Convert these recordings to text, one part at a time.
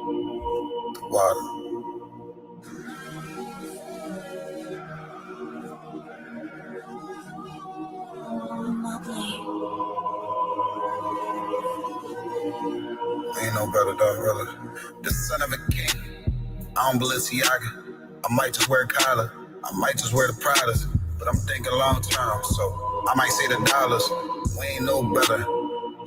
Water. Ain't no better dog, brother. The son of a king. I don't Balenciaga. I might just wear collar. I might just wear the Pradas. But I'm thinking long term, so I might say the dollars. We ain't no better.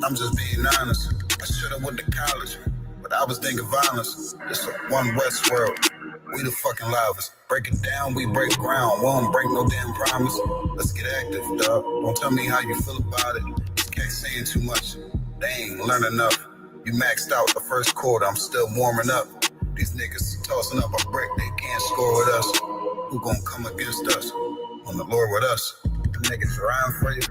I'm just being honest. I should've went to college, but I was thinking violence. It's a one West world. We the fucking loudest. Break it down, we break ground. We don't break no damn promise. Let's get active, dog. Don't tell me how you feel about it. These cats saying too much. They ain't learning enough. You maxed out the first quarter. I'm still warming up. These niggas tossing up a brick. They can't score with us. Who gon' come against us? On the Lord with us. The niggas riding for you.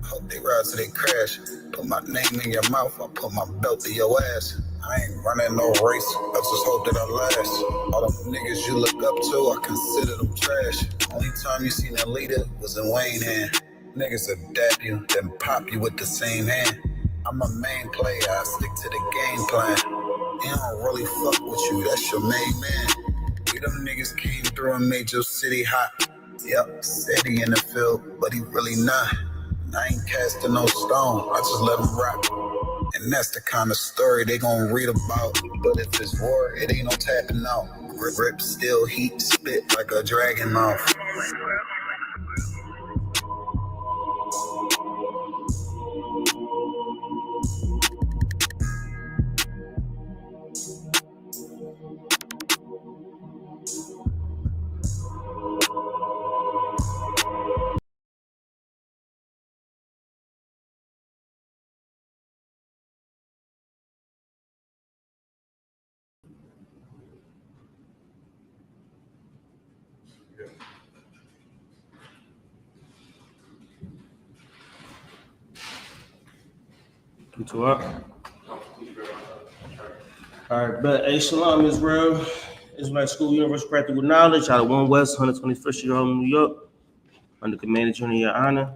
I hope they ride till they crash. Put my name in your mouth. I put my belt to your ass. I ain't running no race. I just hope that I last. All them niggas you look up to, I consider them trash. Only time you seen a leader was in Wayne hand. Niggas will dap you, then pop you with the same hand. I'm a main player, I stick to the game plan. They don't really fuck with you, that's your main man. We them niggas came through and made your city hot. Yep, said he in the field, but he really not. I ain't casting no stone, I just let him rock. And that's the kind of story they gon' read about. But if it's war, it ain't no tapping out. Grip, still heat, spit like a dragon mouth. All right, but hey, Shalom, Israel. Israelite School Universal Practical Knowledge out of 1 West, 121st Street, Harlem, New York. Under Commander Junior YAHANNA.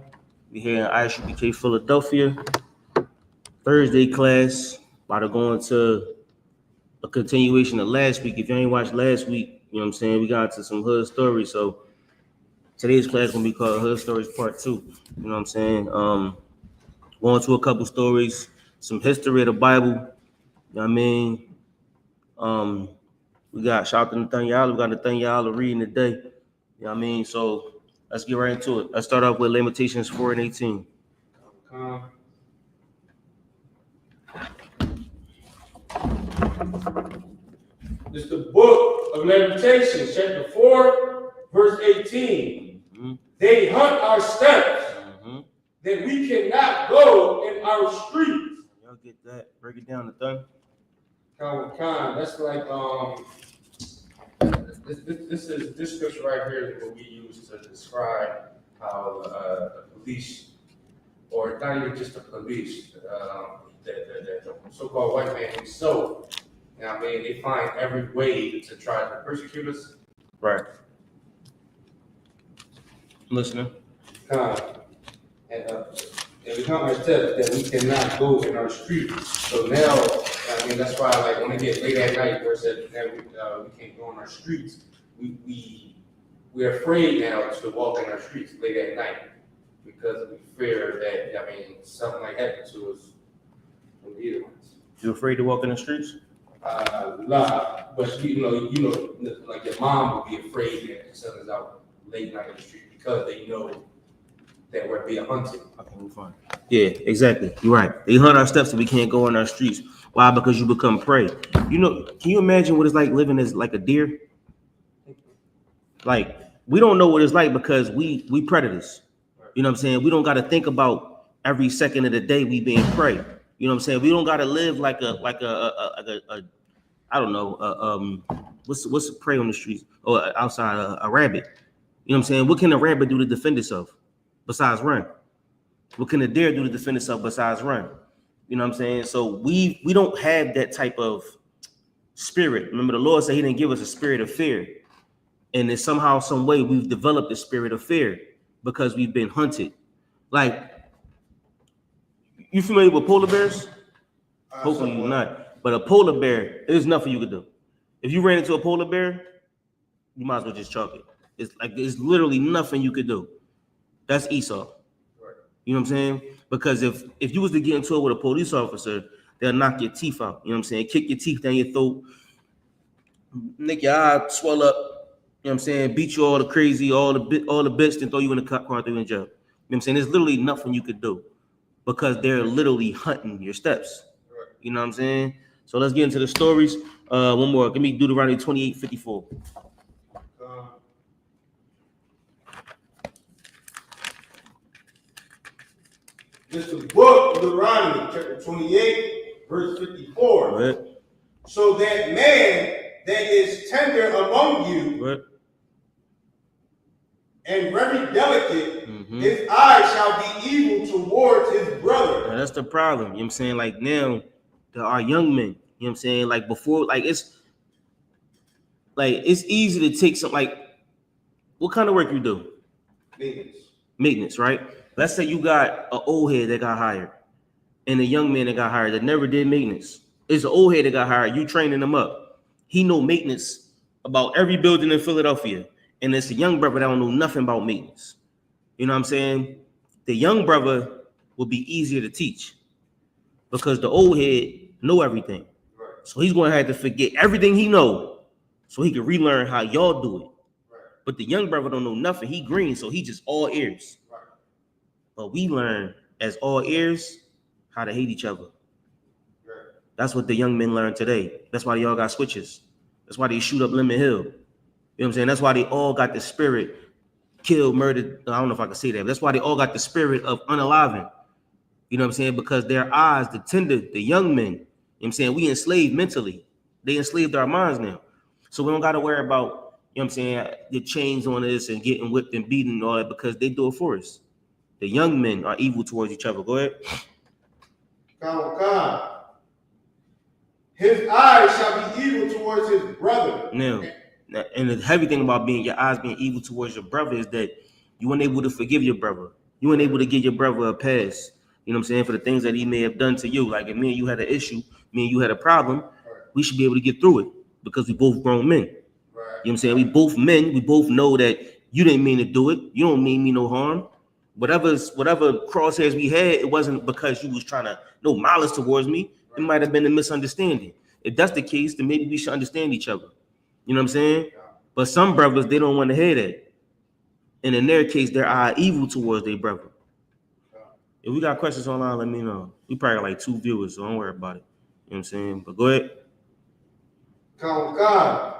We here in I.S.U.P.K, Philadelphia. Thursday class. About to go into a continuation of last week. If you ain't watched last week, you know what I'm saying, we got into some hood stories. So today's class is gonna be called Hood Stories Part 2. You know what I'm saying? Going to a couple stories, some history of the Bible. You know what I mean? We got shout out to Nathaniel. We got Nathaniel reading today. You know what I mean? So let's get right into it. Let's start off with Lamentations 4:18. This is the book of Lamentations, chapter 4, verse 18. Mm-hmm. They hunt our steps, that we cannot go in our streets. Y'all get that? Break it down, Nathan. That's like this scripture right here is what we use to describe how the police, or not even just the police, the so-called white man himself. You know what I mean? They find every way to try to persecute us. Right. I'm listening. And we come our steps that we cannot go in our streets. So now, I mean, that's why, like, when it gets late at night, where it said that we can't go on our streets, we're afraid now to walk in our streets late at night because we fear that, I mean, something might happen to us from either ones. You afraid to walk in the streets? But you know, like your mom would be afraid that your son is out late night in the street because they know that we're being hunted. Okay, we're fine. Yeah, exactly. You're right. They hunt our steps so we can't go in our streets. Why? Because you become prey. You know, can you imagine what it's like living as like a deer? Like, we don't know what it's like because we predators. You know what I'm saying? We don't got to think about every second of the day we being prey. You know what I'm saying? We don't got to live like a I don't know, what's the prey on the streets or outside a rabbit? You know what I'm saying? What can a rabbit do to defend itself besides run? What can a deer do to defend itself besides run? You know what I'm saying? So we don't have that type of spirit. Remember, the Lord said he didn't give us a spirit of fear. And then somehow, some way, we've developed a spirit of fear because we've been hunted. Like, you familiar with polar bears? Hopefully you're not. But a polar bear, there's nothing you could do. If you ran into a polar bear, you might as well just chalk it. It's like there's literally nothing you could do. That's Esau. You know what I'm saying? Because if you was to get into it with a police officer, they'll knock your teeth out. You know what I'm saying? Kick your teeth down your throat, make your eye swell up. You know what I'm saying? Beat you all the crazy, all the bits, and throw you in the cop car and throw you in jail. You know what I'm saying? There's literally nothing you could do because they're literally hunting your steps. You know what I'm saying? So let's get into the stories. One more. Give me Deuteronomy 28:54. This is the book of Deuteronomy, chapter 28, verse 54. Right. So that man that is tender among you Right. and very delicate, his eye shall be evil towards his brother. Now, that's the problem. You know what I'm saying? Like now, there are young men. You know what I'm saying? Like before, it's easy to take some, like, what kind of work you do? Maintenance, right? Let's say you got an old head that got hired and a young man that got hired that never did maintenance. It's an old head that got hired. You training him up. He know maintenance about every building in Philadelphia. And it's a young brother that don't know nothing about maintenance. You know what I'm saying? The young brother will be easier to teach because the old head know everything. So he's going to have to forget everything he know so he can relearn how y'all do it. But the young brother don't know nothing. He green, so he just all ears. But we learn as all ears how to hate each other. That's what the young men learn today. That's why they all got switches. That's why they shoot up Lemon Hill. You know what I'm saying? That's why they all got the spirit, killed, murdered. I don't know if I can say that, but that's why they all got the spirit of unaliving. You know what I'm saying? Because their eyes, the tender, the young men, you know what I'm saying? We enslaved mentally. They enslaved our minds now. So we don't got to worry about, you know what I'm saying, the chains on us and getting whipped and beaten and all that because they do it for us. The young men are evil towards each other. Go ahead. His eyes shall be evil towards his brother. Now, and the heavy thing about your eyes being evil towards your brother is that you weren't able to forgive your brother. You weren't able to give your brother a pass. You know what I'm saying? For the things that he may have done to you. Like if me and you had an issue, me and you had a problem, we should be able to get through it because we both grown men. You know what I'm saying? We both men. We both know that you didn't mean to do it. You don't mean me no harm. Whatever crosshairs we had, it wasn't because you was trying to no malice towards me. It might have been a misunderstanding. If that's the case, then maybe we should understand each other. You know what I'm saying? But some brothers, they don't want to hear that. And in their case, their eye evil towards their brother. If we got questions online, let me know. We probably got like 2 viewers, so don't worry about it. You know what I'm saying? But go ahead. God.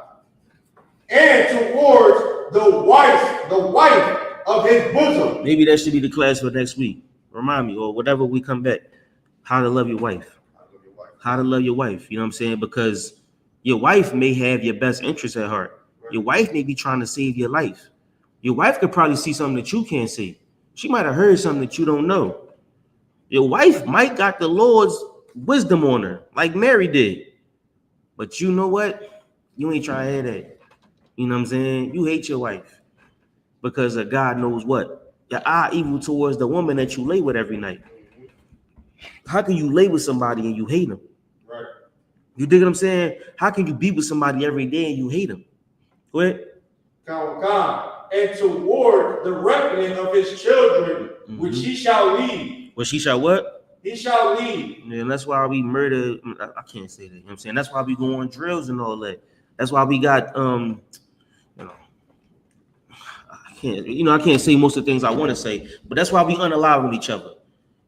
And towards the wife of his bosom. Maybe that should be the class for next week. Remind me, or whatever we come back. How to love your wife. How to love your wife. You know what I'm saying? Because your wife may have your best interest at heart. Your wife may be trying to save your life. Your wife could probably see something that you can't see. She might have heard something that you don't know. Your wife might got the Lord's wisdom on her, like Mary did. But you know what? You ain't trying to hear that. You know what I'm saying? You hate your wife because of God knows what. Your eye evil towards the woman that you lay with every night. How can you lay with somebody and you hate them? Right. You dig what I'm saying? How can you be with somebody every day and you hate them? Go ahead. God. And toward the reckoning of his children, which he shall lead. Which he shall what? He shall lead. And that's why we murder. I can't say that. You know what I'm saying? That's why we go on drills and all that. That's why we got I can't say most of the things I want to say, but that's why we unalive with each other. You know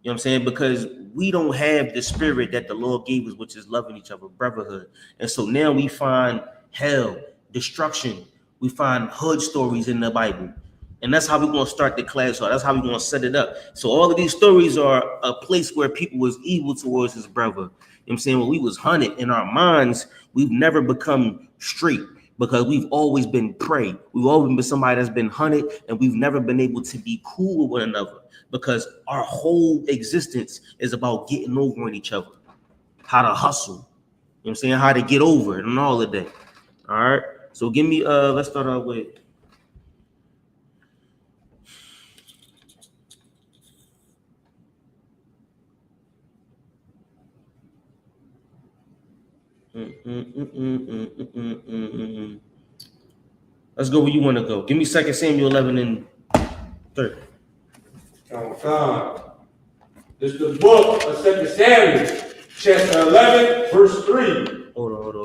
what I'm saying? Because we don't have the spirit that the Lord gave us, which is loving each other, brotherhood. And so now we find hell, destruction. We find hood stories in the Bible. And that's how we're going to start the class. Or that's how we're going to set it up. So all of these stories are a place where people was evil towards his brother. You know what I'm saying? When we was hunted in our minds, we've never become straight because we've always been prey. We've always been somebody that's been hunted, and we've never been able to be cool with one another because our whole existence is about getting over on each other, how to hustle, you know what I'm saying, how to get over it and all of that. All right. So give me, let's start out with Let's go where you want to go. Give me 2 Samuel 11 and 30. Come. This is the book of 2 Samuel, chapter 11, verse 3. Hold on.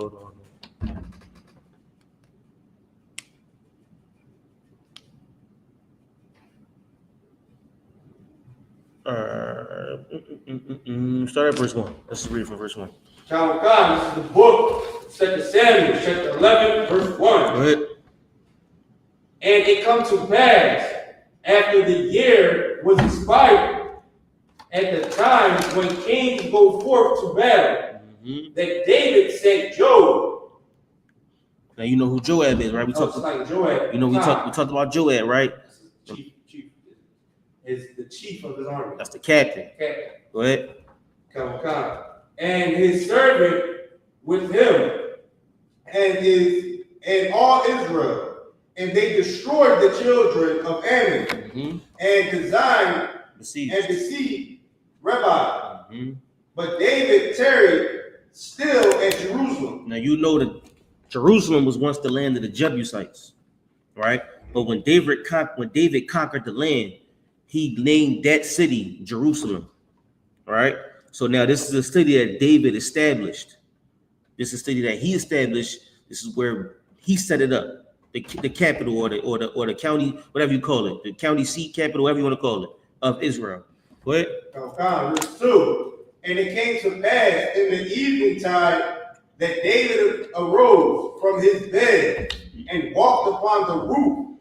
Start at verse 1. Let's read from verse 1. This is the book of 2 Samuel, chapter 11, verse 1. Go ahead. And it come to pass, after the year was expired, at the time when kings go forth to battle, that David sent Joab. Now you know who Joab is, right? We talked like Joab. You know, we talked about Joab, right? Chief is the chief of his army. That's the captain. Go ahead. Come. And his servant with him, and all Israel, and they destroyed the children of Ammon, and besieged Rabbi. But David tarried still at Jerusalem. Now you know that Jerusalem was once the land of the Jebusites, right? But when David conquered the land, he named that city Jerusalem, right? So now this is a city that David established. This is a city that he established. This is where he set it up. The capital or the county, whatever you call it, the county seat, capital, whatever you want to call it, of Israel. Go ahead. Verse 2. And it came to pass in the evening time that David arose from his bed and walked upon the roof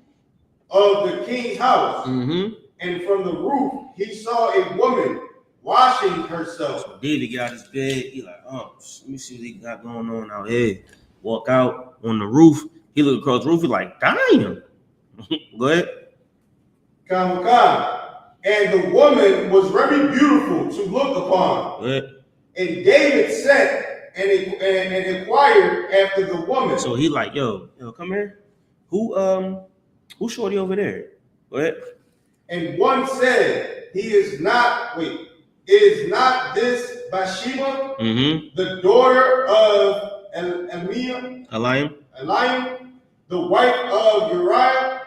of the king's house. And from the roof he saw a woman washing herself. So David got his bed. He like, let me see what he got going on out here. Walk out on the roof. He looked across the roof. He's like, damn. Go ahead. Come. And the woman was very beautiful to look upon. Go ahead. And David sent and inquired after the woman. So he like, yo, come here. Who shorty over there? Go ahead. And one said, is not this Bathsheba, the daughter of Eliam, the wife of Uriah,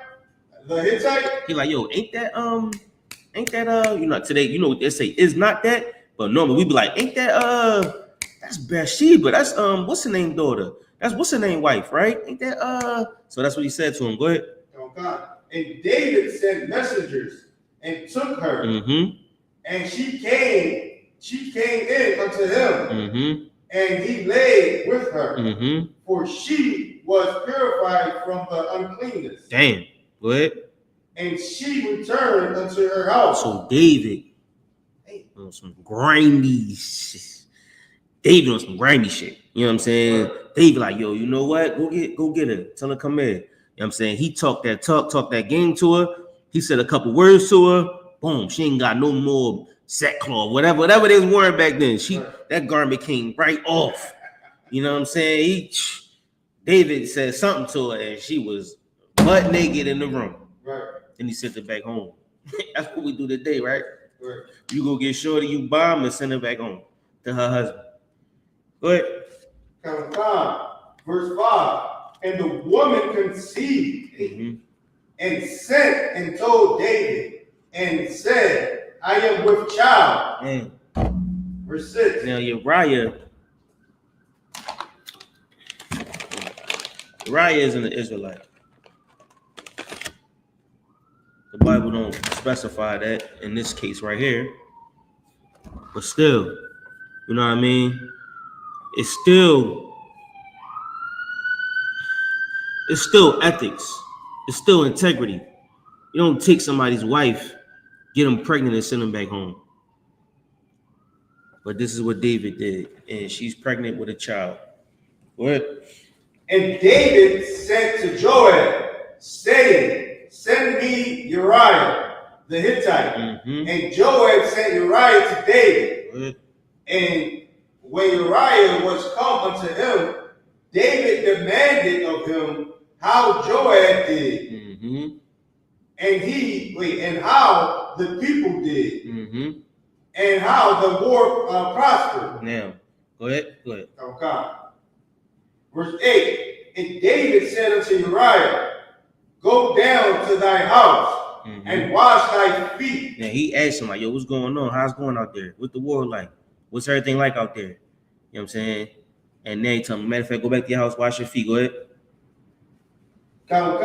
the Hittite? He like, yo, ain't that today, you know what they say, is not that, but normally we be like, ain't that that's Bathsheba, that's what's her name daughter, that's what's her name wife, right? Ain't that so that's what he said to him. Go ahead. Oh God. And David sent messengers and took her, and she came in unto him, and he lay with her, for she was purified from the uncleanness. Damn. Go ahead. And she returned unto her house. So David on some grimy shit. You know what I'm saying? Right. David like, yo, you know what? Go get her. Tell her come here. You know what I'm saying? He talked that game to her. He said a couple words to her. Boom. She ain't got no more sackcloth, whatever they was wearing back then. That garment came right off. You know what I'm saying? David said something to her and she was butt naked in the room. Right. Then he sent her back home. That's what we do today, right? Right. You go get shorty, you bomb and send her back home to her husband. Go ahead. Verse 5. And the woman conceived and sent and told David and said, I am with child. Man. Verse 6. Now Uriah is an Israelite. The Bible don't specify that in this case right here. But still, you know what I mean? It's still ethics. It's still integrity. You don't take somebody's wife, get them pregnant, and send them back home. But this is what David did, and she's pregnant with a child. What? And David said to Joab, saying, send me Uriah the Hittite. And Joab sent Uriah to David. What? And when Uriah was come unto him, David demanded of him how Joab did, and how the people did, and how the war prospered. Now, go ahead. Okay. Verse 8, and David said unto Uriah, go down to thy house and wash thy feet. Now he asked him, like, yo, what's going on? How's it going out there? What's the war like? What's everything like out there? You know what I'm saying? And then he told him, matter of fact, go back to your house, wash your feet. Go ahead. Come.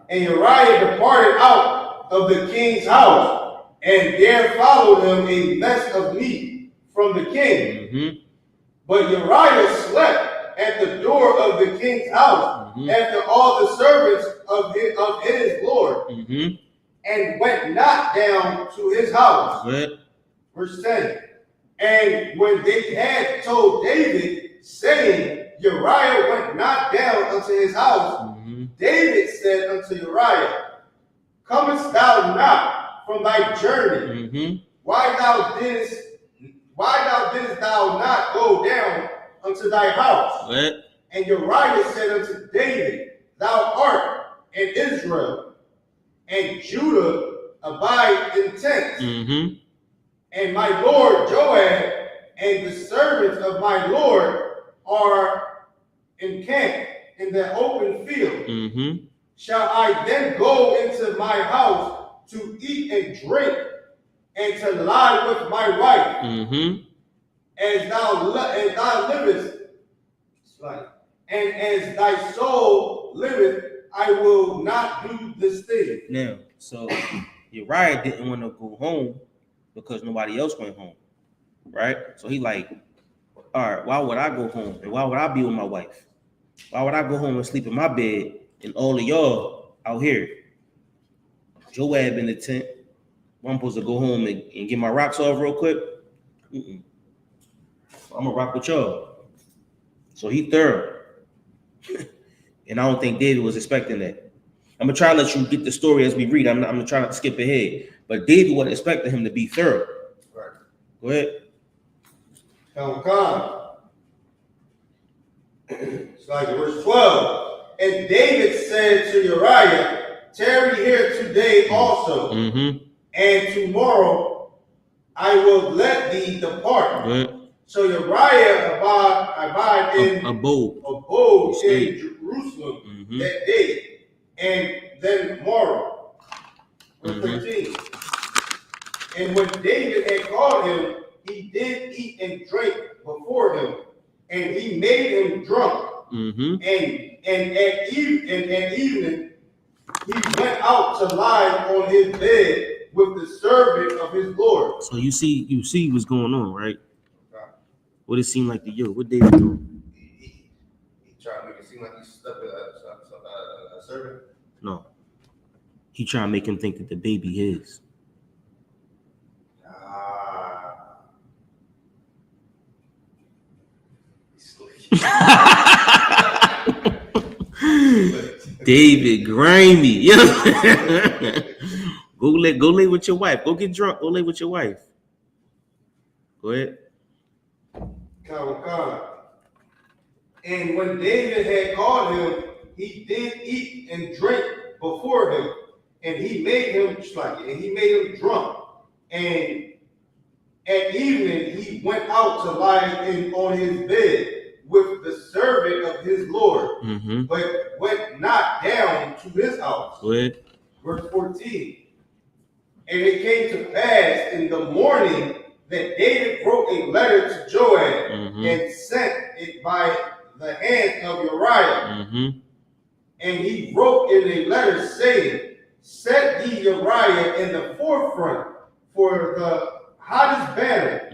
And Uriah departed out of the king's house, and there followed him a mess of meat from the king. But Uriah slept at the door of the king's house after all the servants of his Lord, and went not down to his house. Verse 10. And when they had told David, saying, Uriah went not down unto his house, David said unto Uriah, comest thou not from thy journey? Why didst thou not go down unto thy house? And Uriah said unto David, thou art in Israel, and Judah abide in tents. And my lord Joab and the servants of my lord are encamped in the open field. Shall I then go into my house to eat and drink and to lie with my wife? As thou livest, and as thy soul liveth, I will not do this thing. Now, so Uriah didn't want to go home because nobody else went home, right? So he like, all right, why would I go home? And why would I be with my wife? Why would I go home and sleep in my bed and all of y'all out here? Joab in the tent. I'm supposed to go home and get my rocks off real quick. I'm gonna rock with y'all. So he thorough. And I don't think David was expecting that. I'm gonna try to let you get the story as we read. I'm gonna try not to skip ahead. But David wasn't expecting him to be thorough. Right. Go ahead. Come. It's like verse 12. And David said to Uriah, tarry here today also, and tomorrow I will let thee depart. So Uriah abode in Jerusalem that day, and then tomorrow. Verse 13. And when David had called him, he did eat and drink before him, and he made him drunk. And at evening he went out to lie on his bed with the servant of his Lord. So you see what's going on, right? What it seemed like to you? What David doing? He tried to make it seem like he's stuck with a servant. No. He trying to make him think that the baby his. David grimy. Go lay with your wife. Go get drunk. Go lay with your wife. Go ahead. And when David had called him, he did eat and drink before him, and he made him drunk. And at evening he went out to lie on his bed with the servant of his Lord, but went not down to his house. Verse 14. And it came to pass in the morning that David wrote a letter to Joab and sent it by the hand of Uriah. And he wrote in a letter saying, set ye Uriah in the forefront for the hottest battle.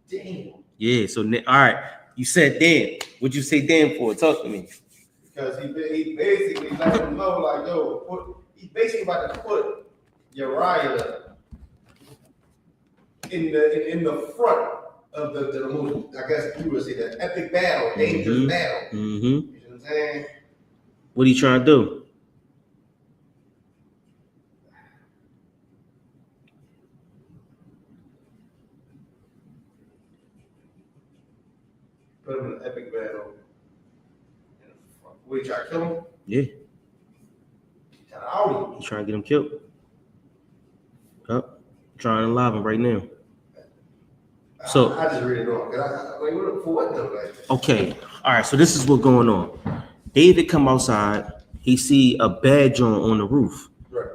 Damn. Yeah, so all right. You said damn. What'd you say damn for? Talk to me. Because he basically let him know, like, yo, he basically about to put Uriah in the front of the most, I guess you would say, the epic battle, dangerous battle. You know what I'm saying? What are you trying to do? Put him in an epic battle. What, you trying to kill him? Yeah. You trying to get him killed. Yup. Trying to live him right now. So I just read it wrong. Like, for what though? Like, okay, all right. So this is what's going on. David come outside. He see a badge on the roof, right.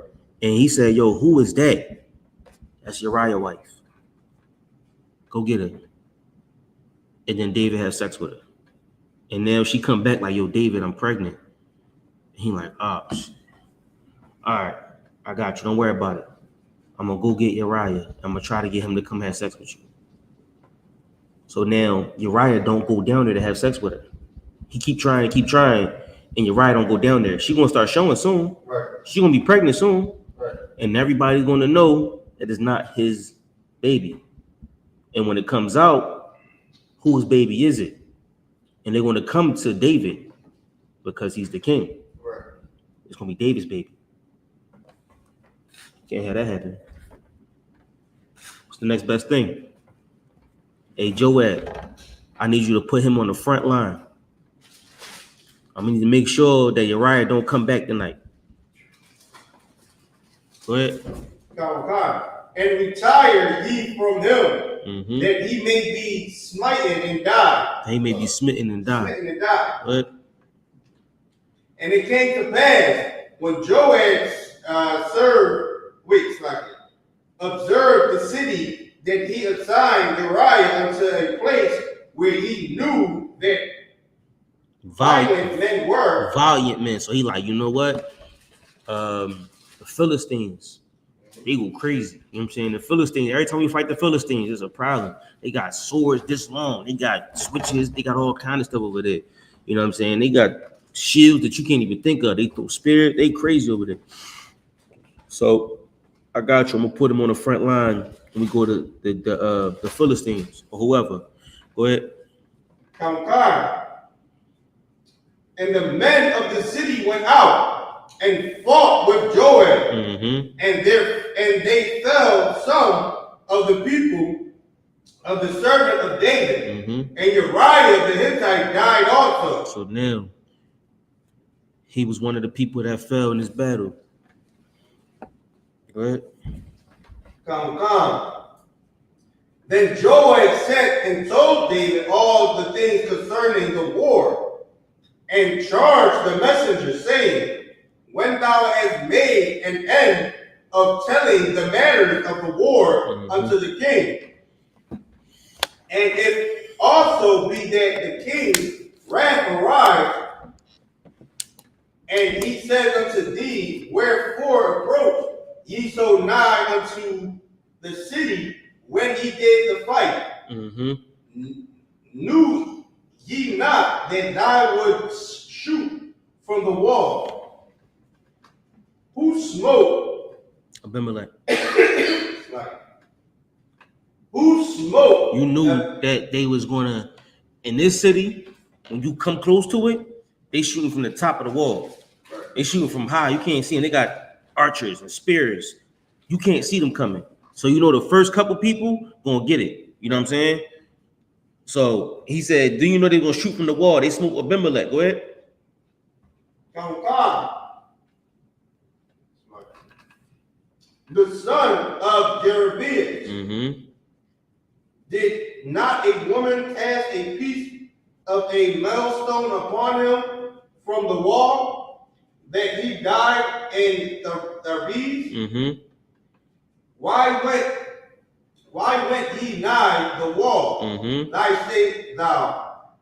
and he said, "Yo, who is that?" That's Uriah's wife. Go get her. And then David had sex with her. And now she come back like, "Yo, David, I'm pregnant." And he like, "Oh, all right, I got you. Don't worry about it. I'm gonna go get Uriah. I'm gonna try to get him to come have sex with you." So now Uriah don't go down there to have sex with her. He keep trying, and Uriah don't go down there. She gonna start showing soon. Right. She gonna be pregnant soon. Right. And everybody's gonna know that it's not his baby. And when it comes out, whose baby is it? And they're gonna come to David because he's the king. Right. It's gonna be David's baby. Can't have that happen. What's the next best thing? Hey, Joab, I need you to put him on the front line. I need to make sure that Uriah don't come back tonight. Go ahead. God. And retire ye from him, that he may be smitten and die. He may be smitten and die. Smitten and die. Go ahead. And it came to pass when Joab observed the city, that he assigned Uriah unto a place where he knew that violent men were. Valiant men. So he like, you know what? The Philistines, they go crazy. You know what I'm saying? The Philistines, every time we fight the Philistines, there's a problem. They got swords this long. They got switches. They got all kind of stuff over there. You know what I'm saying? They got shields that you can't even think of. They throw spirit. They crazy over there. So I got you. I'm gonna put them on the front line when we go to the Philistines or whoever. Go ahead. And the men of the city went out and fought with Joab, and they fell some of the people of the servant of David, and Uriah the Hittite died also. So now he was one of the people that fell in this battle. Go ahead. Then Joab sent and told David all the things concerning the war, and charged the messenger, saying, when thou hast made an end of telling the matters of the war unto the king, and if also be that the king's wrath arise, and he said unto thee, wherefore approach ye so nigh unto the city when he did the fight? Knew ye not that thou wouldst shoot from the wall? Who smote Abimelech? Who smote? You knew that they was gonna, in this city, when you come close to it, they shooting from the top of the wall. They shooting from high. You can't see them. They got archers and spears. You can't see them coming. So you know the first couple people gonna get it. You know what I'm saying? So he said, do you know they're gonna shoot from the wall? They smote Abimelech. Go ahead. The son of Jerobeam. Did not a woman cast a piece of a millstone upon him from the wall, that he died in the reeds? Why went ye nigh the wall?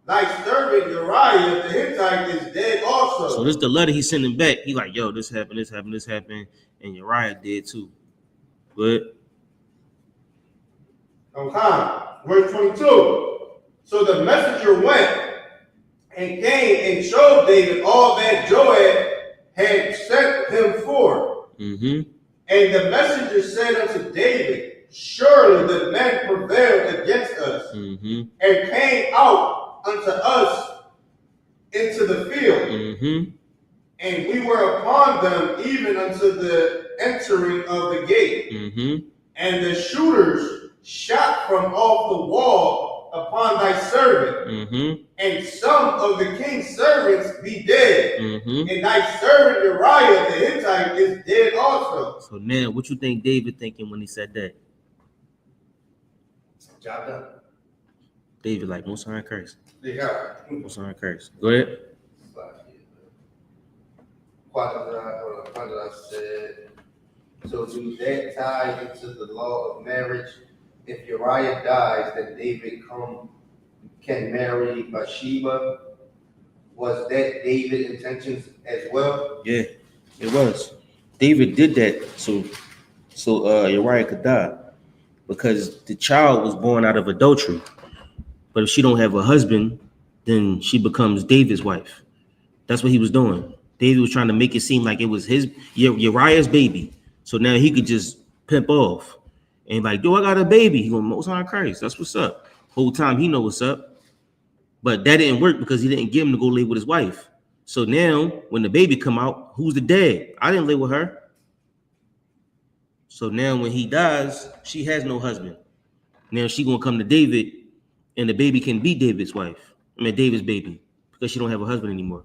Thy servant Uriah the Hittite is dead also. So this the letter he's sending back. He like, yo, this happened, and Uriah did too. But verse 22. So the messenger went and came and showed David all that Joab had sent him for. And the messenger said unto David, surely the men prevailed against us, and came out unto us into the field, and we were upon them even unto the entering of the gate, and the shooters shot from off the wall upon thy servant, and some of the king's servants be dead, and thy servant Uriah the Hittite is dead also. So now, what you think David thinking when he said that? Job done. David, like most high Christ. Yeah. Most high Christ. Go ahead. Quadra said, so do that tie into the law of marriage? If Uriah dies, then David can marry Bathsheba. Was that David's intentions as well? Yeah, it was. David did that so Uriah could die because the child was born out of adultery. But if she don't have a husband, then she becomes David's wife. That's what he was doing. David was trying to make it seem like it was Uriah's baby. So now he could just pimp off and like, yo, I got a baby. He going, Most High Christ. That's what's up. Whole time he know what's up. But that didn't work because he didn't give him to go lay with his wife. So now when the baby come out, who's the dad? I didn't lay with her. So now when he dies, she has no husband. Now she gonna come to David and the baby can be David's wife. I mean, David's baby, because she don't have a husband anymore.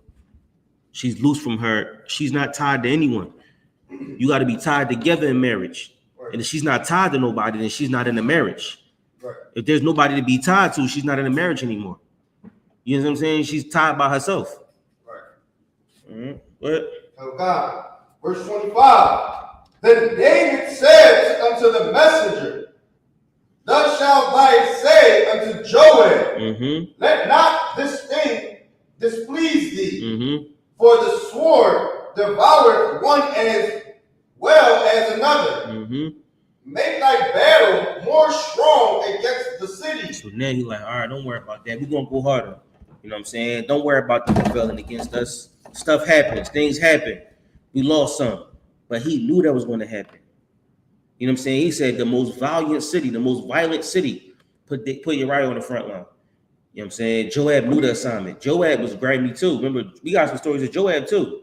She's loose from her. She's not tied to anyone. You got to be tied together in marriage. Right. And if she's not tied to nobody, then she's not in a marriage. Right. If there's nobody to be tied to, she's not in a marriage anymore. You know what I'm saying? She's tied by herself. Right. Mm-hmm. What? Oh God. Verse 25. Then David said unto the messenger, thus shalt thou say unto Joab, let not this thing displease thee, for the sword devoureth one as well as another. Make thy battle more strong against the city. So now he's like, all right, don't worry about that. We're going to go harder. You know what I'm saying? Don't worry about them rebelling against us. Stuff happens. Things happen. We lost some. But he knew that was going to happen. You know what I'm saying? He said the most valiant city, the most violent city, put Uriah on the front line. You know what I'm saying? Joab knew the assignment. Joab was grimy too. Remember, we got some stories of Joab too.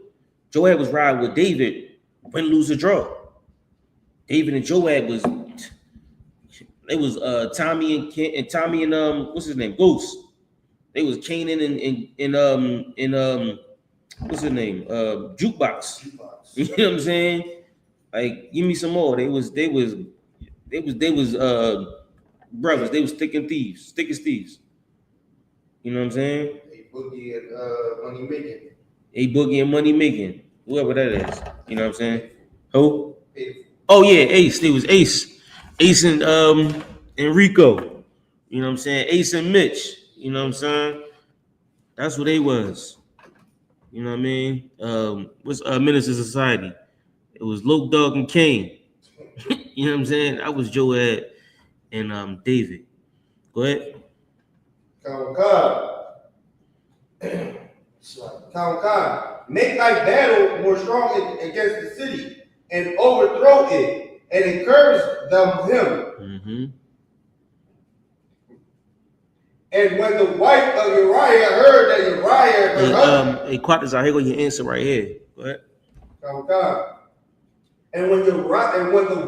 Joab was riding with David, win, lose, or draw. David and Joab was, it was Tommy and what's his name? Goose. They was Canaan and what's his name? Jukebox. You know what I'm saying? Like, give me some more. They was brothers. They was thick as thieves. You know what I'm saying? A-Boogie and Money Making. A-Boogie and Money Making. Whoever that is. You know what I'm saying? Who? Ace. Oh yeah, Ace. They was Ace. Ace and Rico. You know what I'm saying? Ace and Mitch. You know what I'm saying? That's what they was. You know what I mean? What's Minister Society? It was Loke, Dog, and Kane. You know what I'm saying? That was Joab and David. Go ahead. Khan, make thy battle more strong against the city and overthrow it and encourage him. And when the wife of Uriah heard that Uriah, her husband, hey, Quatters, here go your answer right here. Go ahead. And when the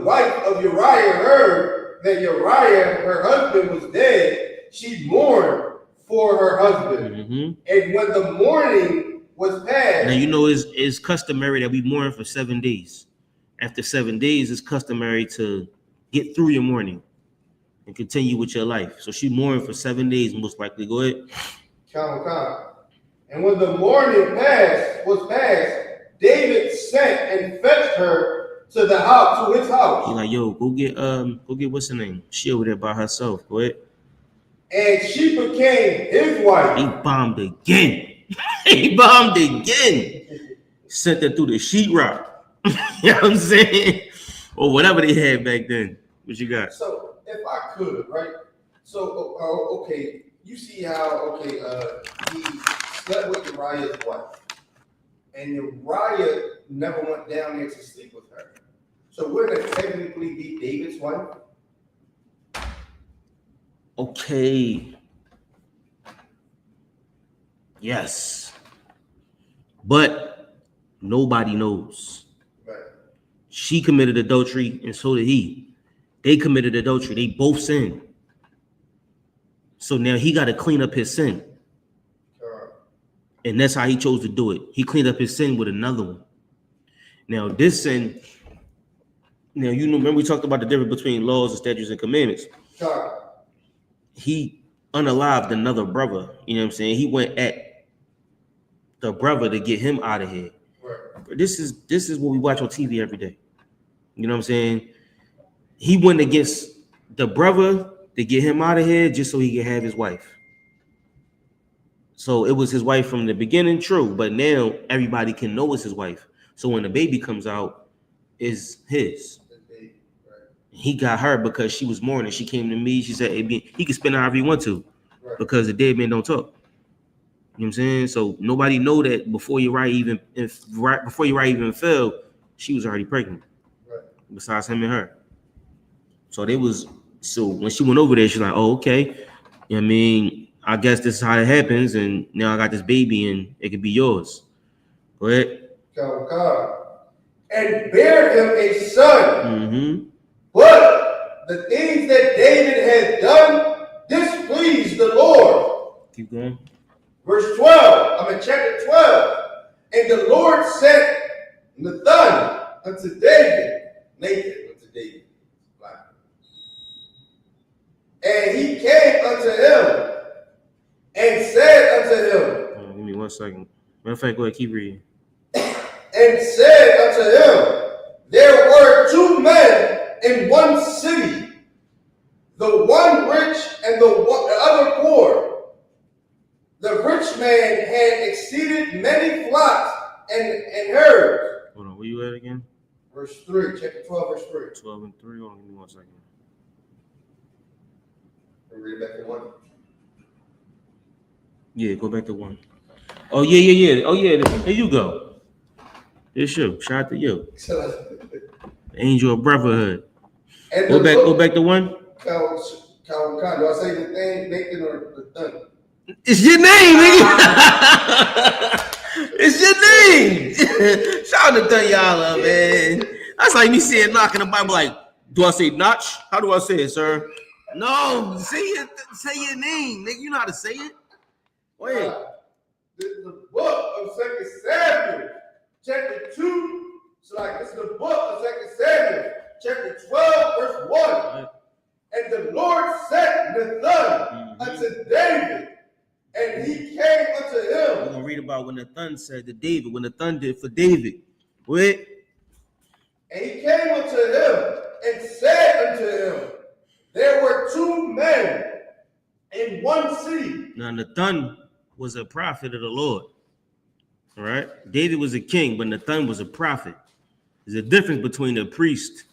wife of Uriah heard that Uriah, her husband, was dead, she mourned for her husband. And when the mourning was past, now you know it's customary that we mourn for 7 days. After 7 days, it's customary to get through your mourning and continue with your life. So she mourned for 7 days, most likely. Go ahead. And when the mourning was past, David sent and fetched her to his house. He's like, yo, go get what's her name? She over there by herself. Go ahead. And she became his wife. He bombed again. Sent her through the sheetrock. You know what I'm saying? Or whatever they had back then. What you got? So if I could, right? So okay, you see how he slept with Uriah's wife, and Uriah never went down there to sleep with her. So wouldn't it technically be David's wife? Okay. Yes. But nobody knows. Right. She committed adultery, and so did he. They committed adultery. They both sinned. So now he got to clean up his sin. And that's how he chose to do it. He cleaned up his sin with another one. Now, this sin, now, you know, remember we talked about the difference between laws and statutes and commandments. he unalived another brother. You know what I'm saying? He went at the brother to get him out of here. Right. This is what we watch on TV every day. You know what I'm saying? He went against the brother to get him out of here just so he could have his wife. So it was his wife from the beginning, true, but now everybody can know it's his wife. So when the baby comes out, it's his. Right. He got her because she was mourning. She came to me. She said, hey, he can spend however he want to, Right. because the dead man don't talk. You know what I'm saying? So nobody know that before Uriah even fell, she was already pregnant. Right. Besides him and her. So when she went over there, she's like, oh, okay. You know what I mean? I guess this is how it happens, and now I got this baby, and it could be yours. Go ahead. And bear him a son. Mm-hmm. But the things that David had done displeased the Lord. Keep going. Verse 12, I'm in chapter 12. And the Lord sent Nathan unto David, Nathan unto David. And he came unto him and said unto him, Give me 1 second. Matter of fact, go ahead, keep reading. and said unto him, there were two men in one city, the one rich and the other poor. The rich man had exceeded many flocks and herds. Hold on, where you at again? Verse 3, chapter 12, verse 3. 12 and 3. Hold on, give me 1 second. Read it back to 1. Yeah, go back to 1. Oh, yeah. Oh, yeah, there you go. It's you. Shout out to you. Angel of Brotherhood. And Go back to 1. Calvin, do I say the thing, Nathan, or the thing? It's your name, nigga. It's your name. Shout out to THEVIEW, man. That's like me saying knock in the Bible, like, do I say notch? How do I say it, sir? No, say your name, nigga. You know how to say it. Wait. This is the book of 2 Samuel, chapter 2. So like this is the book of 2 Samuel, chapter 12, verse 1. And the Lord sent Nathan unto David, and he came unto him. We're gonna read about when Nathan said to David, when Nathan did for David. Wait. And he came unto him and said unto him, there were two men in one city. Now Nathan was a prophet of the Lord. All right. David was a king, but Nathan was a prophet. There's a difference between the priest,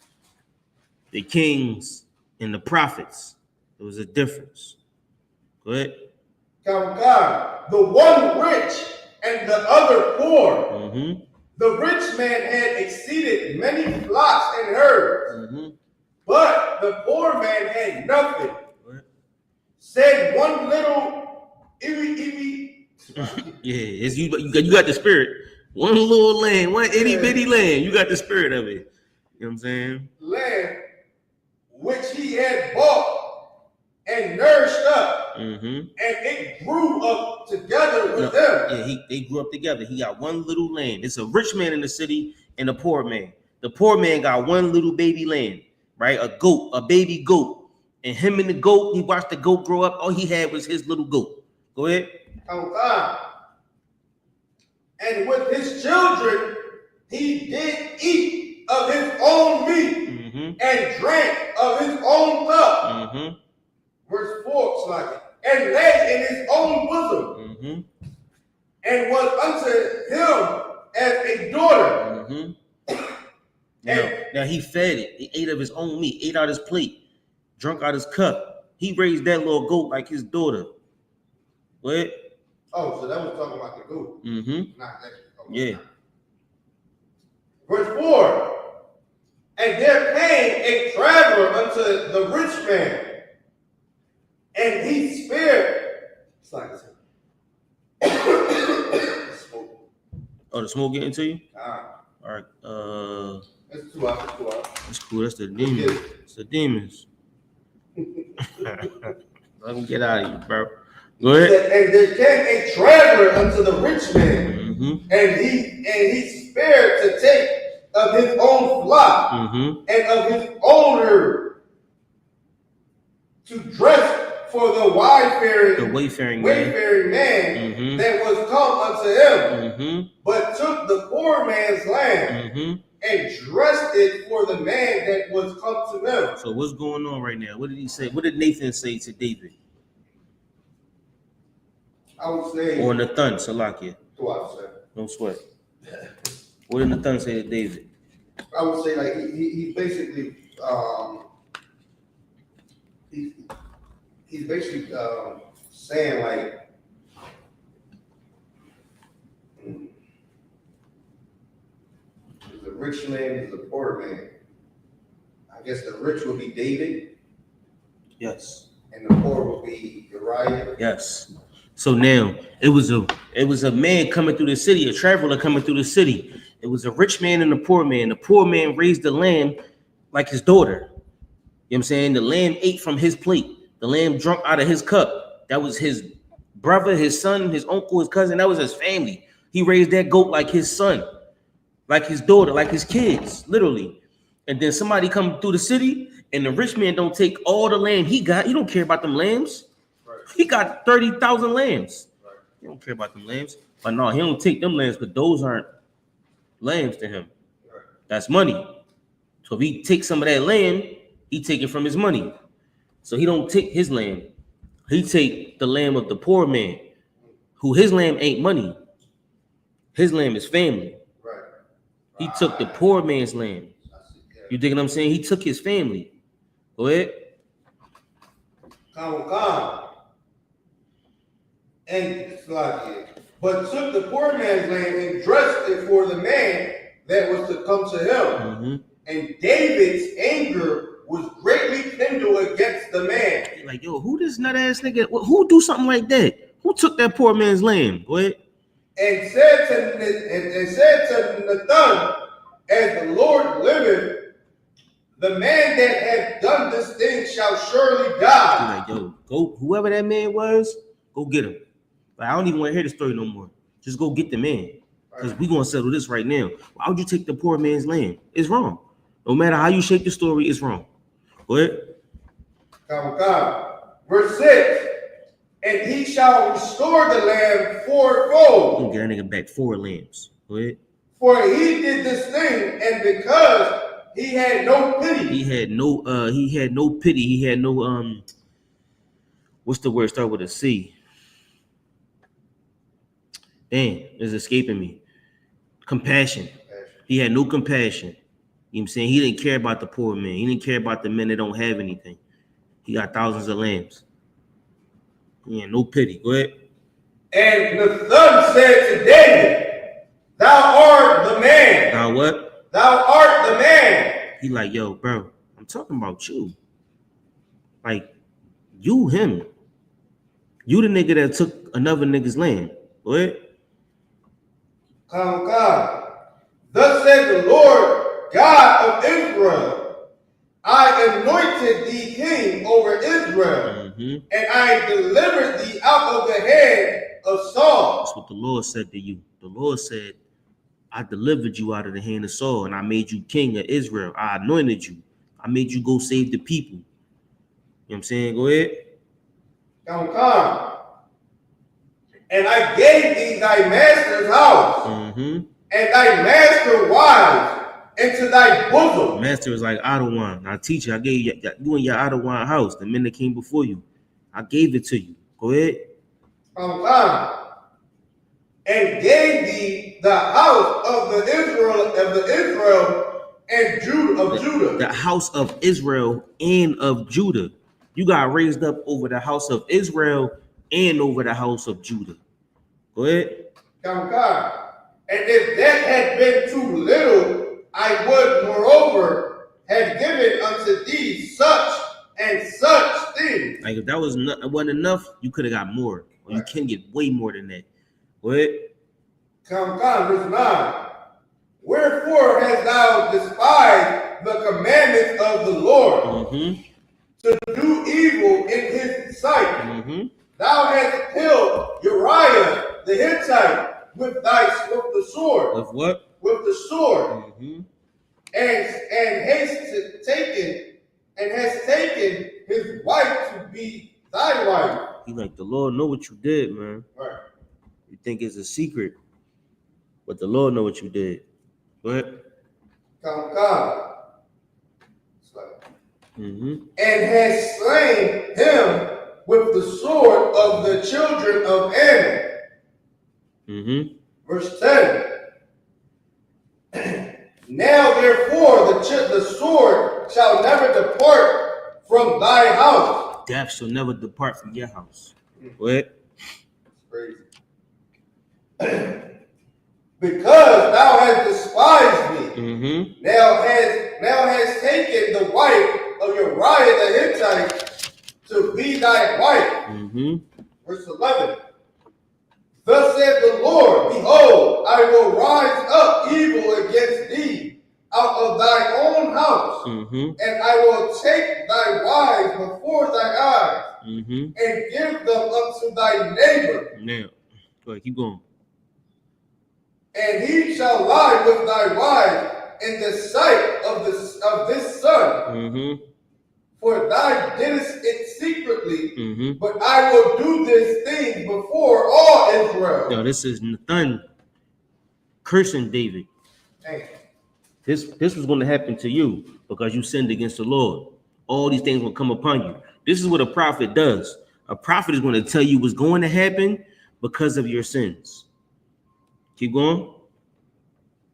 the kings, and the prophets. There was a difference. Go ahead. God, the one rich and the other poor. Mm-hmm. The rich man had exceeded many flocks and herds, but the poor man had nothing. Said one little itty. Yeah, it's you got the spirit. One little land, one itty bitty land. You got the spirit of it. You know what I'm saying? Land which he had bought and nourished up, and it grew up together with them. Yeah, they grew up together. He got one little land. It's a rich man in the city and a poor man. The poor man got one little baby land, right? A baby goat. And him and the goat, he watched the goat grow up. All he had was his little goat. Go ahead. And with his children, he did eat of his own meat and drank of his own cup. Verse 4, like and lay in his own bosom, and was unto him as a daughter. Now he fed it. He ate of his own meat, ate out his plate, drunk out his cup. He raised that little goat like his daughter. What? Oh, so that was talking about the goat. Not that. Yeah. Verse 4. And there came a traveler unto the rich man, and he spared. It's like smoke. Oh, the smoke getting to you? All right. That's 2 hours. That's cool. That's the demons. It's the demons. Let me get out of here, bro. Go ahead. And there came a traveler unto the rich man, and he spared to take of his own flock and of his own herd to dress for the wayfaring man man that was come unto him, but took the poor man's land and dressed it for the man that was come to him. So what's going on right now? What did he say? What did Nathan say to David? I would say, or Nathan, Salakia. No sweat. What did Nathan say to David? I would say like he basically he's basically saying like there's a rich man, there's a poor man. I guess the rich will be David. Yes. And the poor will be Uriah. Yes. So now it was a man coming through the city, a traveler coming through the city. It was a rich man and a poor man. The poor man raised the lamb like his daughter. You know what I'm saying? The lamb ate from his plate. The lamb drank out of his cup. That was his brother, his son, his uncle, his cousin. That was his family. He raised that goat like his son, like his daughter, like his kids, literally. And then somebody come through the city and the rich man don't take all the lamb he got. He don't care about them lambs. He got 30,000 lambs. He don't care about them lambs. But no, he don't take them lambs because those aren't lambs to him. That's money. So if he takes some of that lamb, he take it from his money. So he don't take his lamb. He take the lamb of the poor man, who his lamb ain't money. His lamb is family. He took the poor man's lamb. You dig what I'm saying? He took his family. Go ahead. Come. And but took the poor man's land and dressed it for the man that was to come to him. And David's anger was greatly kindled against the man. Like, yo, who this nut ass nigga? Who do something like that? Who took that poor man's lamb? Go ahead. And said to Nathan, as the Lord liveth, the man that hath done this thing shall surely die. Like, yo, go, whoever that man was, go get him. Like, I don't even want to hear the story no more. Just go get the man. Because we're going to settle this right now. Why would you take the poor man's land? It's wrong. No matter how you shape the story, it's wrong. Go ahead. Come. Verse 6. And he shall restore the land fourfold. You can get that nigga back 4 lambs. Go ahead. For he did this thing, and because he had no pity. He had no pity. He had no what's the word? Start with a C. Damn, it's escaping me. Compassion. He had no compassion. You know what I'm saying? He didn't care about the poor man. He didn't care about the men that don't have anything. He got thousands of lambs. He had no pity. Go ahead. And the son said to David, thou art the man. Thou what? Thou art the man. He like, yo, bro, I'm talking about you. Like, you him. You the nigga that took another nigga's land. Go ahead. Come. Thus said the Lord God of Israel, I anointed thee king over Israel, and I delivered thee out of the hand of Saul. That's what the Lord said to you. The Lord said, I delivered you out of the hand of Saul, and I made you king of Israel. I anointed you. I made you go save the people. You know what I'm saying? Go ahead. Come. And I gave thee thy master's house, and thy master wives into thy bosom. Master is like Adawan. Now, teacher, I gave you in your Adawan house, the men that came before you. I gave it to you. Go ahead. Come. And gave thee the house of the Israel and Judah. The house of Israel and of Judah. You got raised up over the house of Israel and over the house of Judah. Go ahead. Come. And if that had been too little, I would moreover have given unto thee such and such things. Like if that wasn't enough, you could have got more. Or you can get way more than that. Go ahead. Come, verse 9. Wherefore hast thou despised the commandments of the Lord to do evil in his sight? Thou hast killed Uriah the Hittite with the sword. With what? With the sword. And hast taken his wife to be thy wife. He like, the Lord know what you did, man. Right. You think it's a secret, but the Lord know what you did. Go ahead. Come. Mm-hmm. And has slain him with the sword of the children of Ammon. Mm-hmm. Verse 10. Now therefore the sword shall never depart from thy house. Death shall never depart from your house. Go ahead. Crazy. Because thou hast despised me. Mm-hmm. Now has taken the wife of Uriah the Hittite to be thy wife. Mm-hmm. Verse 11. Thus said the Lord, behold, I will rise up evil against thee out of thy own house, Mm-hmm. and I will take thy wives before thy eyes, Mm-hmm. and give them unto thy neighbor. Now, go ahead, keep going. And he shall lie with thy wife in the sight of this son. Mm-hmm. For thou didst it secretly, Mm-hmm. but I will do this thing before all Israel. Now, this is Nathan cursing David. Dang. This was going to happen to you because you sinned against the Lord. All these things will come upon you. This is what a prophet does. A prophet is going to tell you what's going to happen because of your sins. Keep going.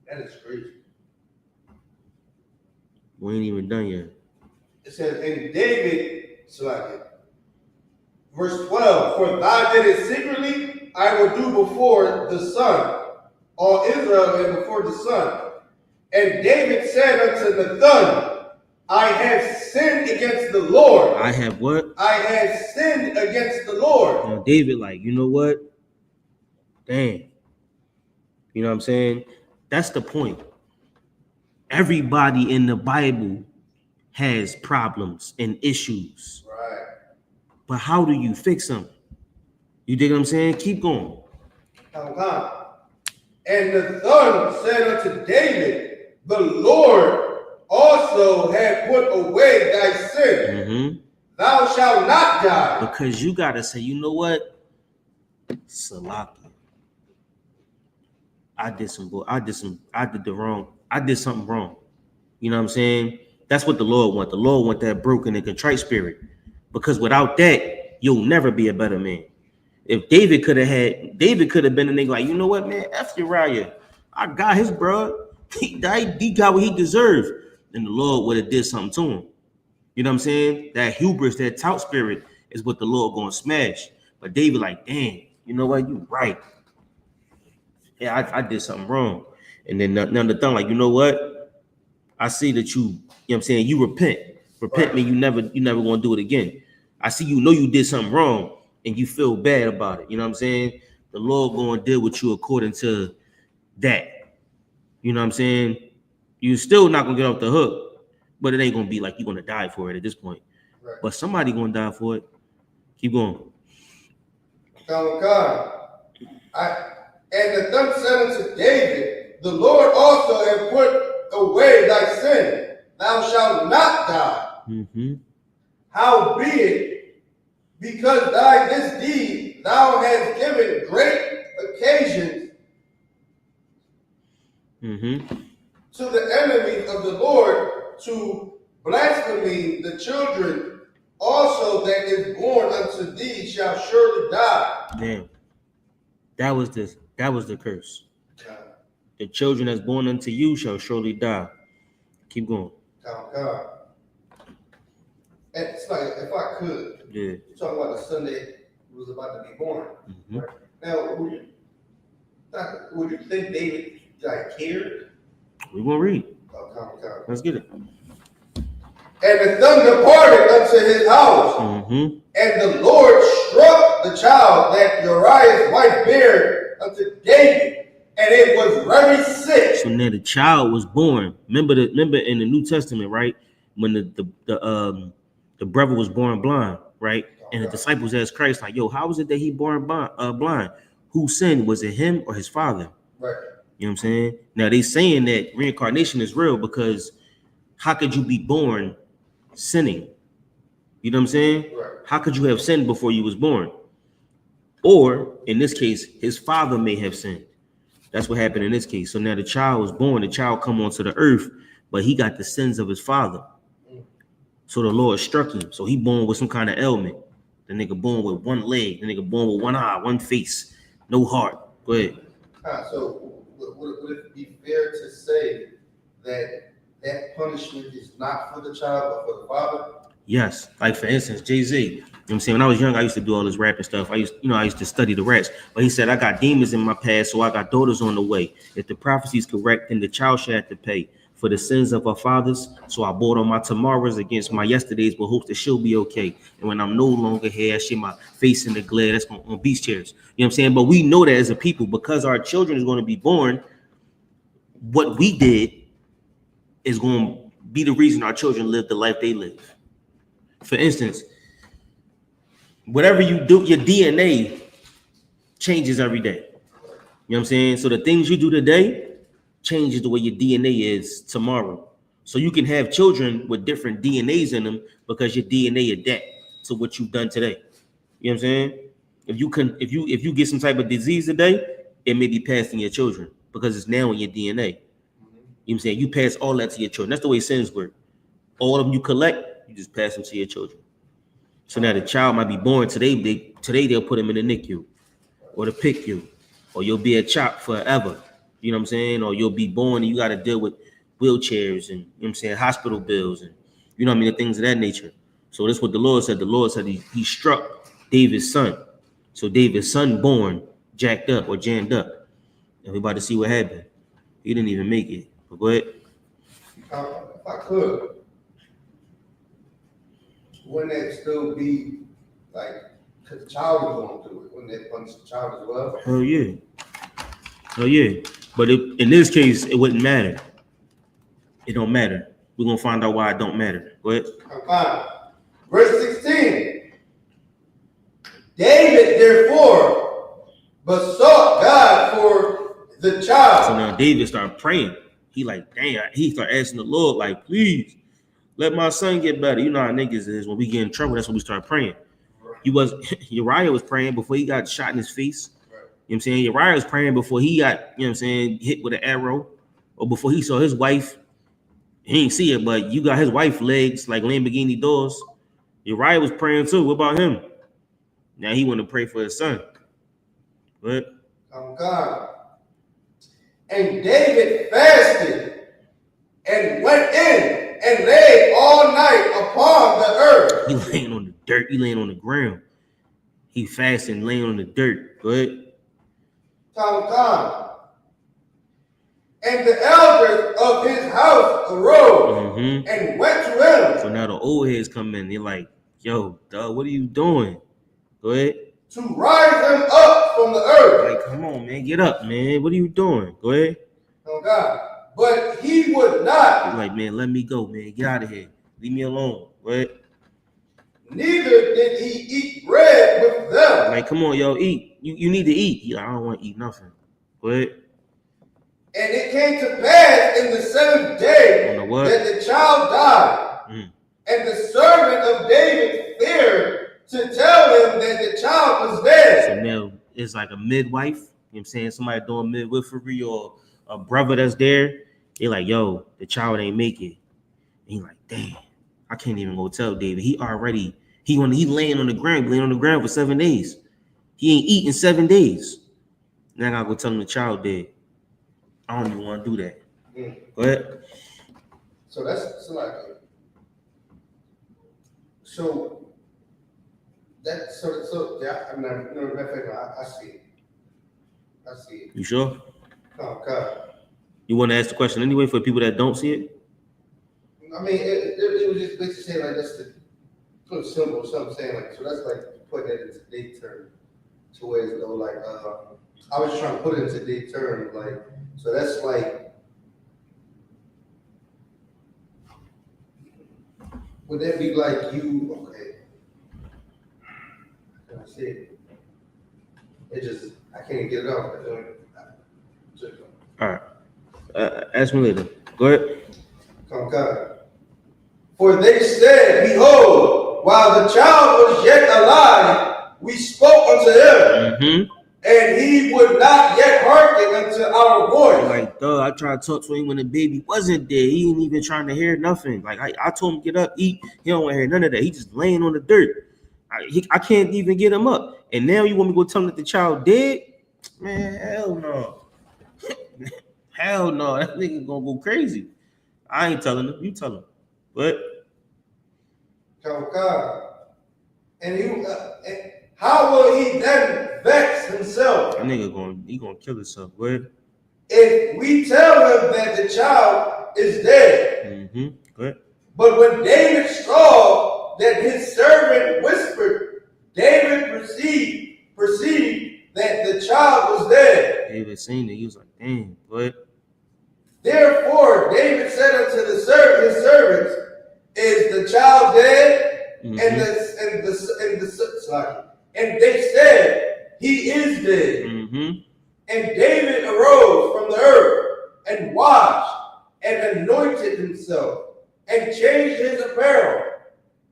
That is crazy. We ain't even done yet. It says, and David, verse 12, for thou did it secretly, I will do before the sun, all Israel and before the sun. And David said unto Nathan, I have sinned against the Lord. I have what? I have sinned against the Lord. Now, David, like, you know what? Damn. You know what I'm saying? That's the point. Everybody in the Bible has problems and issues. Right. But how do you fix them? You dig what I'm saying? Keep going. Come. And the son said unto David, the Lord also had put away thy sin. Mm-hmm. Thou shalt not die. Because you gotta say, you know what? Salaki. I did something wrong. You know what I'm saying? That's what the Lord wants. The Lord wants that broken and contrite spirit. Because without that, you'll never be a better man. If David could have been a nigga like, you know what, man? F Uriah. I got his bro. He got what he deserved. And the Lord would have did something to him. You know what I'm saying? That hubris, that tout spirit is what the Lord gonna smash. But David like, damn, you know what? You right. Yeah, I did something wrong. And then now the thing, like, you know what? I see that you know what I'm saying, you repent. Repent means you never gonna do it again. I see you know you did something wrong and you feel bad about it. You know what I'm saying? The Lord gonna deal with you according to that. You know what I'm saying? You still not gonna get off the hook, but it ain't gonna be like you're gonna die for it at this point. Right. But somebody gonna die for it. Keep going. God. And the third said unto David, the Lord also hath put away thy sin. Thou shalt not die. Mm-hmm. Howbeit, because thy this deed thou hast given great occasions to the enemies of the Lord to blaspheme the children also that is born unto thee shall surely die. Damn. That was the curse. The children that's born unto you shall surely die. Keep going. God. And it's like, if I could, Yeah. you're talking about the son that was about to be born. Mm-hmm. Right? Now, would you think David cared? We're gonna read. God. Let's get it. And the son departed unto his house, Mm-hmm. and the Lord struck the child that Uriah's wife bare unto David, and it was very sick. So now the child was born. Remember in the New Testament, right? When the brother was born blind, right? And the disciples asked Christ, like, yo, how was it that he born blind? Who sinned? Was it him or his father? Right. You know what I'm saying? Now they saying that reincarnation is real because how could you be born sinning? You know what I'm saying? Right. How could you have sinned before you was born? Or in this case, his father may have sinned. That's what happened in this case. So now the child was born, the child come onto the earth, but he got the sins of his father. So the Lord struck him. So he born with some kind of ailment. The nigga born with one leg, the nigga born with one eye, one face, no heart. Go ahead. So would it be fair to say that that punishment is not for the child, but for the father? Yes. Like for instance, Jay-Z. You know what I'm saying? When I was young, I used to do all this rapping stuff. I used to study the rats. But he said, I got demons in my past, so I got daughters on the way. If the prophecy is correct, then the child shall have to pay for the sins of our fathers. So I bought on my tomorrows against my yesterdays, but hope that she'll be okay. And when I'm no longer here, I see my face in the glare. That's on beach chairs. You know what I'm saying? But we know that as a people, because our children is going to be born, what we did is going to be the reason our children live the life they live. For instance, whatever you do, your DNA changes every day. You know what I'm saying? So the things you do today changes the way your DNA is tomorrow. So you can have children with different DNAs in them because your DNA adapt to what you've done today. You know what I'm saying? If you get some type of disease today, it may be passed in your children because it's now in your DNA. You know what I'm saying? You pass all that to your children. That's the way sins work. All of them you collect, you just pass them to your children. So now the child might be born today. Today they'll put him in the NICU or the PICU, or you'll be a CHOP forever. You know what I'm saying? Or you'll be born and you got to deal with wheelchairs and, you know what I'm saying, hospital bills and, you know what I mean, the things of that nature. So that's what the Lord said. The Lord said he struck David's son. So David's son born jacked up or jammed up. And we about to see what happened. He didn't even make it. But go ahead. If I could, wouldn't that still be like, because the child is going through it, wouldn't that punish the child as well? Hell yeah. Hell yeah. But in this case, it wouldn't matter. It don't matter. We're going to find out why it don't matter. Go ahead. Fine. Verse 16. David, therefore, besought God for the child. So now David started praying. He like, damn, he started asking the Lord, like, please, let my son get better. You know how niggas is. When we get in trouble, that's when we start praying. Uriah was praying before he got shot in his face. You know what I'm saying? Uriah was praying before he got, you know what I'm saying, hit with an arrow, or before he saw his wife. He ain't see it, but you got his wife legs like Lamborghini doors. Uriah was praying too. What about him? Now he want to pray for his son. What? God. And David fasted and went in and lay all night upon the earth. He laying on the dirt. He laying on the ground. He fasting, laying on the dirt. Go ahead. God. And the elders of his house arose and went to him. So now the old heads come in. They're like, yo, dog, what are you doing? Go ahead. To rise him up from the earth. Like, come on, man. Get up, man. What are you doing? Go ahead. Oh, God. But he would not. He's like, man, let me go, man. Get out of here. Leave me alone. Go ahead. Neither did he eat bread with them. Like, come on, yo, eat. You need to eat. He's like, I don't want to eat nothing. Go ahead. And it came to pass in the seventh day that the child died. And the servant of David feared to tell him that the child was dead. So now it's like a midwife. You know what I'm saying? Somebody doing midwifery or a brother that's there. They're like, yo, the child ain't make it. And he's like, damn, I can't even go tell David. He laying on the ground for 7 days. He ain't eating 7 days. Now I gotta go tell him the child dead. I don't even want to do that. Go ahead. So that's like, yeah. I mean, I see it. I see it. You sure? Oh God. You want to ask the question anyway for people that don't see it? I mean, it was just basically saying like that's the little symbol or something saying like, so that's like putting it into date term to ways though like I was trying to put it into date term like, so that's like, would that be like you, okay, I see it. It just, I can't get it off. All right. Ask me later. Go ahead. Come, God. For they said, behold, while the child was yet alive, we spoke unto him, and he would not yet hearken unto our voice. Like, duh, I tried to talk to him when the baby wasn't there. He ain't even trying to hear nothing. Like, I told him get up, eat. He don't want to hear none of that. He just laying on the dirt. I can't even get him up. And now you want me to go tell him that the child dead? Man, hell no. Hell no. That nigga gonna go crazy. I ain't telling him. You tell him. But And how will he then vex himself? that nigga gonna kill himself. What? If we tell him that the child is dead. Good. But when David saw that his servant whispered, David perceived that the child was dead. David seen it. He was like, damn, what? Therefore, David said unto his servants, is the child dead? And they said, he is dead. And David arose from the earth and washed and anointed himself and changed his apparel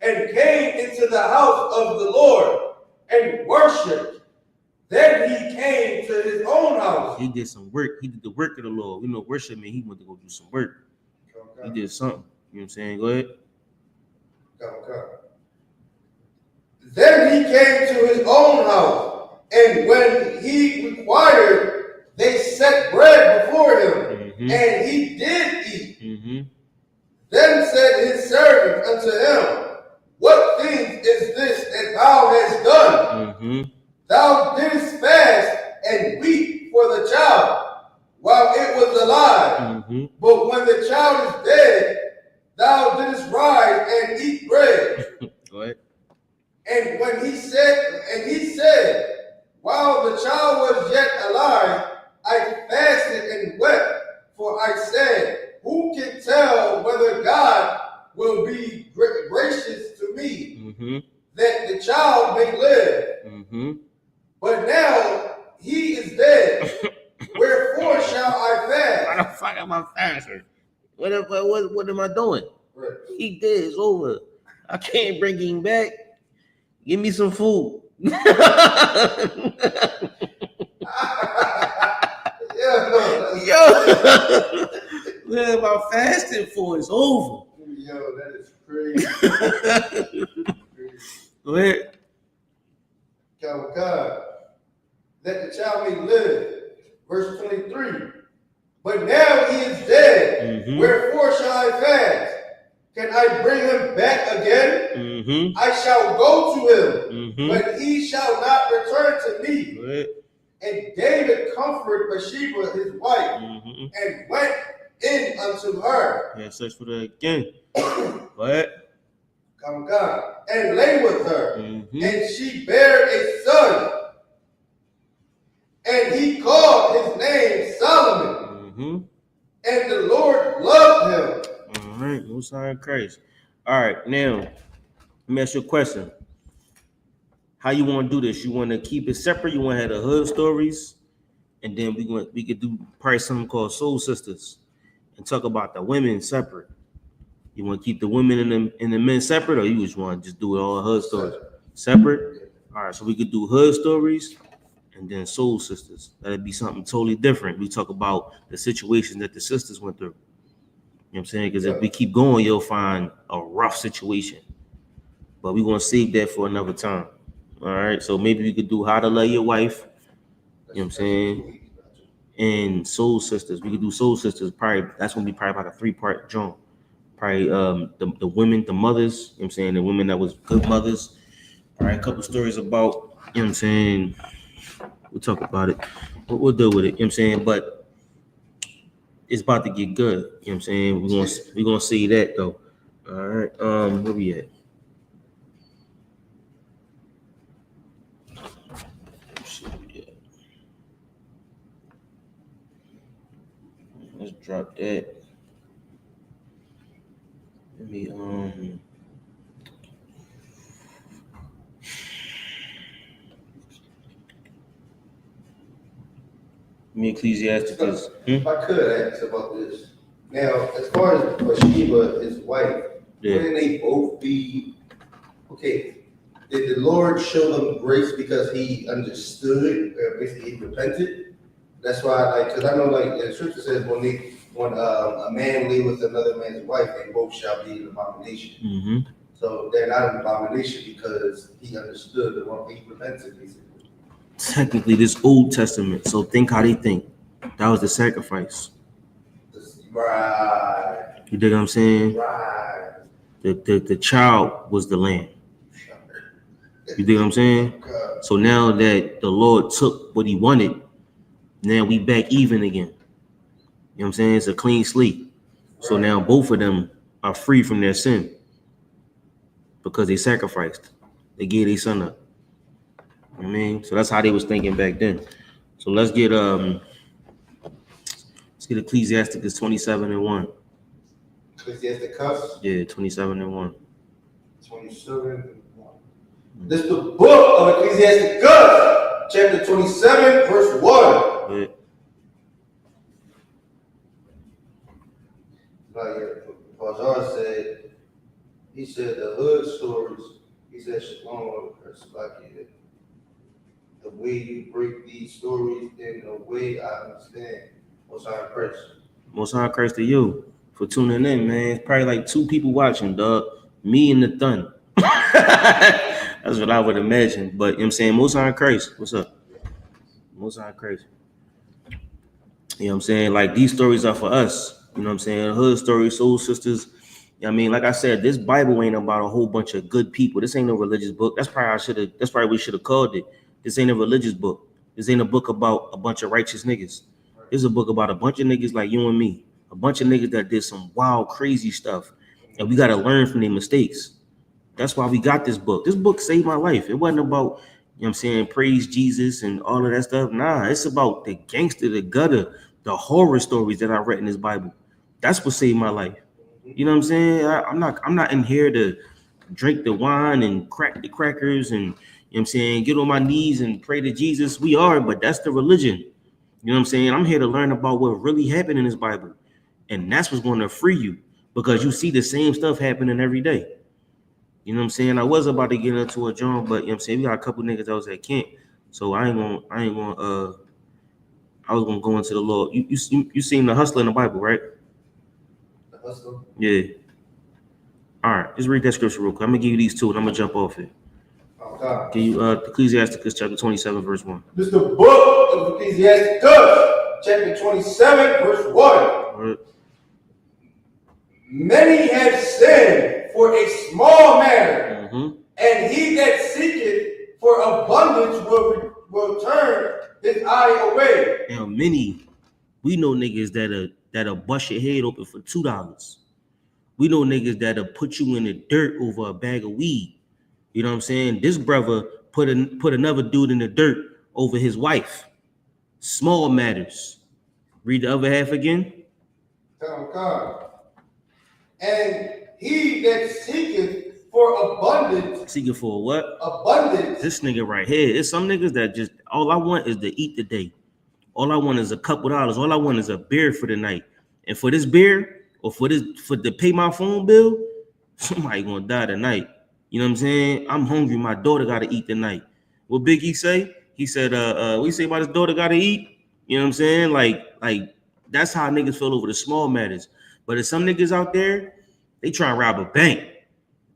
and came into the house of the Lord and worshipped. Then he came to his own house. He did some work. He did the work of the Lord. We know worship means he went to go do some work. He did something. You know what I'm saying? Go ahead. Then he came to his own house, and when he required, they set bread before him, and he did eat. Then said his servant unto him, what thing is this that thou hast done? Thou didst fast and weep for the child while it was alive. But when the child is dead, thou didst rise and eat bread. Go ahead. And when he said, while the child was yet alive, I fasted and wept, for I said, who can tell whether God will be gracious to me, that the child may live? But now he is dead. Wherefore shall I fast? Why the fuck am I fasting? What am I doing? Right. He dead. It's over. I can't bring him back. Give me some food. Yeah, Yo, what am I fasting for? It's over. Yo, that is crazy. Go ahead. God, that the child may live. Verse 23. But now he is dead. Wherefore shall I fast? Can I bring him back again? I shall go to him, but he shall not return to me. And David comforted Bathsheba his wife, and went in unto her. Yeah, search for that again. What? God, and lay with her, and she bare a son, and he called his name Solomon, and the Lord loved him. All right, no sign of Christ. All right, now let me ask you a question. How you want to do this? You want to keep it separate? You want to have the hood stories, and then we could do probably something called Soul Sisters, and talk about the women separate. You want to keep the women and the men separate, or you just want to just do it all hood stories separate? All right, so we could do hood stories and then Soul Sisters. That'd be something totally different. We talk about the situation that the sisters went through. You know what I'm saying? Because if we keep going, you'll find a rough situation. But we're going to save that for another time. All right, so maybe we could do How to Love Your Wife. You know what I'm saying? And Soul Sisters. We could do Soul Sisters. Probably that's going to be probably like a 3-part joint. Probably the women, the mothers. You know what I'm saying? The women that was good mothers. Probably a couple stories about, you know what I'm saying? We'll talk about it. We'll deal with it. You know what I'm saying? But it's about to get good. You know what I'm saying? We're gonna see that though. All right. Where we at? Let's drop that. Let me Ecclesiasticus. If I could ask about this. Now, as far as Bathsheba, his wife, wouldn't they both be Okay, did the Lord show them grace because he understood, basically he repented? That's why, like, because I know, like, the scripture says when a man lay with another man's wife, they both shall be an abomination. Mm-hmm. So they're not an abomination because he understood the wrong, he repented, basically. Technically, this Old Testament. So think how they think. That was the sacrifice. Right. You dig what I'm saying? Right. The child was the lamb. You dig what I'm saying? So now that the Lord took what he wanted, now we back even again. You know what I'm saying? It's a clean slate. So now both of them are free from their sin because they sacrificed. They gave their son up. You know what I mean? So that's how they was thinking back then. So let's get Ecclesiasticus 27:1. Ecclesiasticus? Yeah, 27:1. 27:1. This is the book of Ecclesiasticus, chapter 27, verse 1. Yeah. Bazaar said, he said the hood stories, he said, Shalom, the way you break these stories and the way I understand, Most High Christ. Most High Christ to you for tuning in, man. It's probably like 2 people watching, dog. Me and the Thun. That's what I would imagine. But you know what I'm saying, Most High Christ, what's up? Most High Christ. You know what I'm saying? Like, these stories are for us. You know what I'm saying? Hood stories, soul sisters. You know what I mean? Like I said, this Bible ain't about a whole bunch of good people. This ain't no religious book. That's probably we should have called it. This ain't a religious book. This ain't a book about a bunch of righteous niggas. This is a book about a bunch of niggas like you and me. A bunch of niggas that did some wild, crazy stuff. And we got to learn from their mistakes. That's why we got this book. This book saved my life. It wasn't about, you know what I'm saying, praise Jesus and all of that stuff. Nah, it's about the gangster, the gutter, the horror stories that I read in this Bible. That's what saved my life. You know what I'm saying? I'm not in here to drink the wine and crack the crackers and, you know what I'm saying, get on my knees and pray to Jesus. We are, but that's the religion. You know what I'm saying? I'm here to learn about what really happened in this Bible. And that's what's going to free you because you see the same stuff happening every day. You know what I'm saying? I was about to get into a joint, but you know what I'm saying, we got a couple niggas that was at camp. So I was gonna go into the Lord. You seen the hustler in the Bible, right? The hustler? Yeah. All right, just read that scripture real quick. I'm gonna give you these 2 and I'm gonna jump off it. Oh, God. Give you Ecclesiasticus chapter 27, verse 1. This is the book of Ecclesiasticus, chapter 27, verse 1. All right. Many have sinned for a small matter, Mm-hmm. and he that seeketh for abundance will turn his eye away. Now, we know niggas that'll bust your head open for $2. We know niggas that'll put you in the dirt over a bag of weed. You know what I'm saying? This brother put another dude in the dirt over his wife. Small matters. Read the other half again. Oh, God. And he that seeketh for abundance. Seeking for what? Abundance. This nigga right here. It's some niggas that just, all I want is to eat today. All I want is a couple dollars. All I want is a beer for the night. And for this beer, or for to pay my phone bill, somebody gonna die tonight. You know what I'm saying? I'm hungry. My daughter gotta eat tonight. What Big E say? He said, what you say about his daughter gotta eat? You know what I'm saying? Like that's how niggas feel over the small matters. But there's some niggas out there, they try to rob a bank.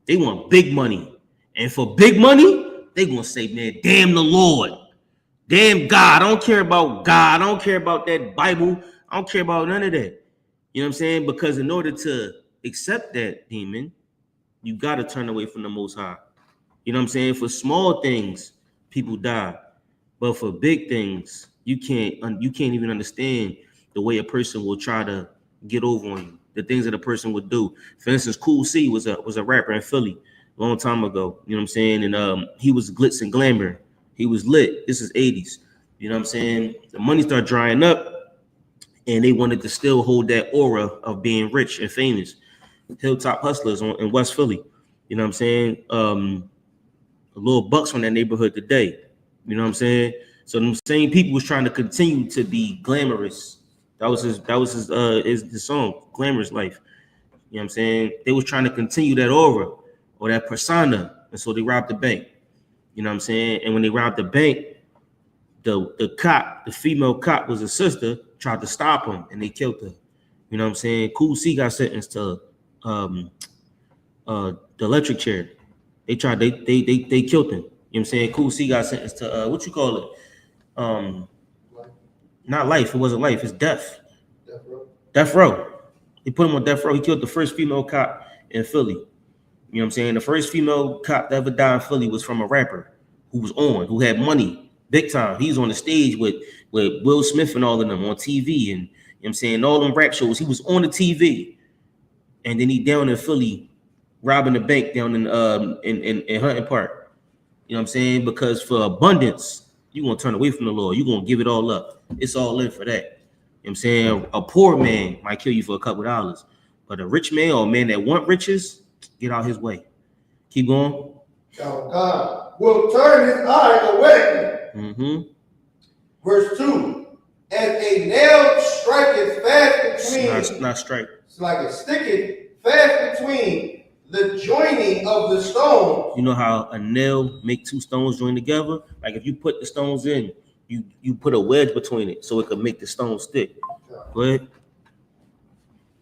They want big money. And for big money, they gonna say, man, damn the Lord. Damn God. I don't care about God. I don't care about that Bible. I don't care about none of that. You know what I'm saying? Because in order to accept that demon, you got to turn away from the Most High. You know what I'm saying? For small things, people die. But for big things, you can't even understand the way a person will try to get over on you. The things that a person would do. For instance, Cool C was a rapper in Philly a long time ago. You know what I'm saying? And he was glitz and glamour. He was lit. This is 80s. You know what I'm saying? The money started drying up, and they wanted to still hold that aura of being rich and famous. Hilltop hustlers in West Philly. You know what I'm saying? Little bucks from that neighborhood today. You know what I'm saying? So them same people was trying to continue to be glamorous. That was his song, Glamorous Life. You know what I'm saying? They was trying to continue that aura or that persona and so they robbed the bank. You know what I'm saying? And when they robbed the bank, the cop, the female cop was a sister, tried to stop him, and they killed her. You know what I'm saying? Cool C got sentenced to the electric chair. They killed him. You know what I'm saying? Cool C got sentenced to what you call it? Not life. It wasn't life. It's death. Death row. They put him on death row. He killed the first female cop in Philly. You know what I'm saying? The first female cop that ever died in Philly was from a rapper who had money, big time. He's on the stage with Will Smith and all of them on TV, and you know what I'm saying, all them rap shows. He was on the TV, and then he down in Philly robbing the bank down in Hunting Park. You know what I'm saying? Because for abundance, you're gonna turn away from the Lord. You're gonna give it all up. It's all in for that. You know what I'm saying? A poor man might kill you for a couple of dollars, but a rich man or a man that want riches, get out his way. Keep going. God will turn his eye away. Verse 2. As a nail striketh fast between. Not strike. It's like a sticketh fast between the joining of the stones. You know how a nail make two stones join together? Like if you put the stones in, you put a wedge between it so it could make the stone stick. Go ahead.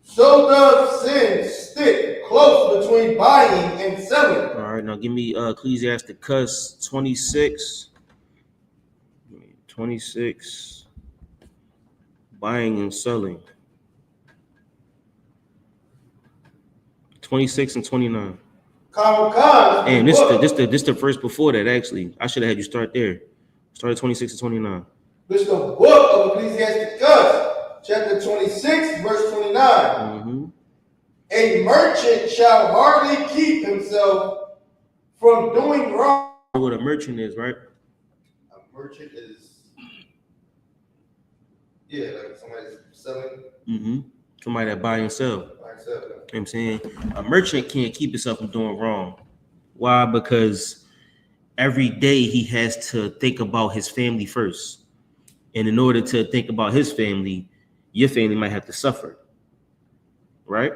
So does sin stick close between buying and selling. All right, now give me Ecclesiasticus 26. 26. Buying and selling. 26 and 29. And this the verse before that, actually. I should have had you start there. Start at 26 and 29. This is the book of Ecclesiasticus, chapter 26, verse 29. A merchant shall hardly keep himself from doing wrong. You know what a merchant is, right? A merchant is, like somebody's selling. Somebody that buy and sell. You know what I'm saying? A merchant can't keep himself from doing wrong. Why? Because every day he has to think about his family first. And in order to think about his family, your family might have to suffer. Right?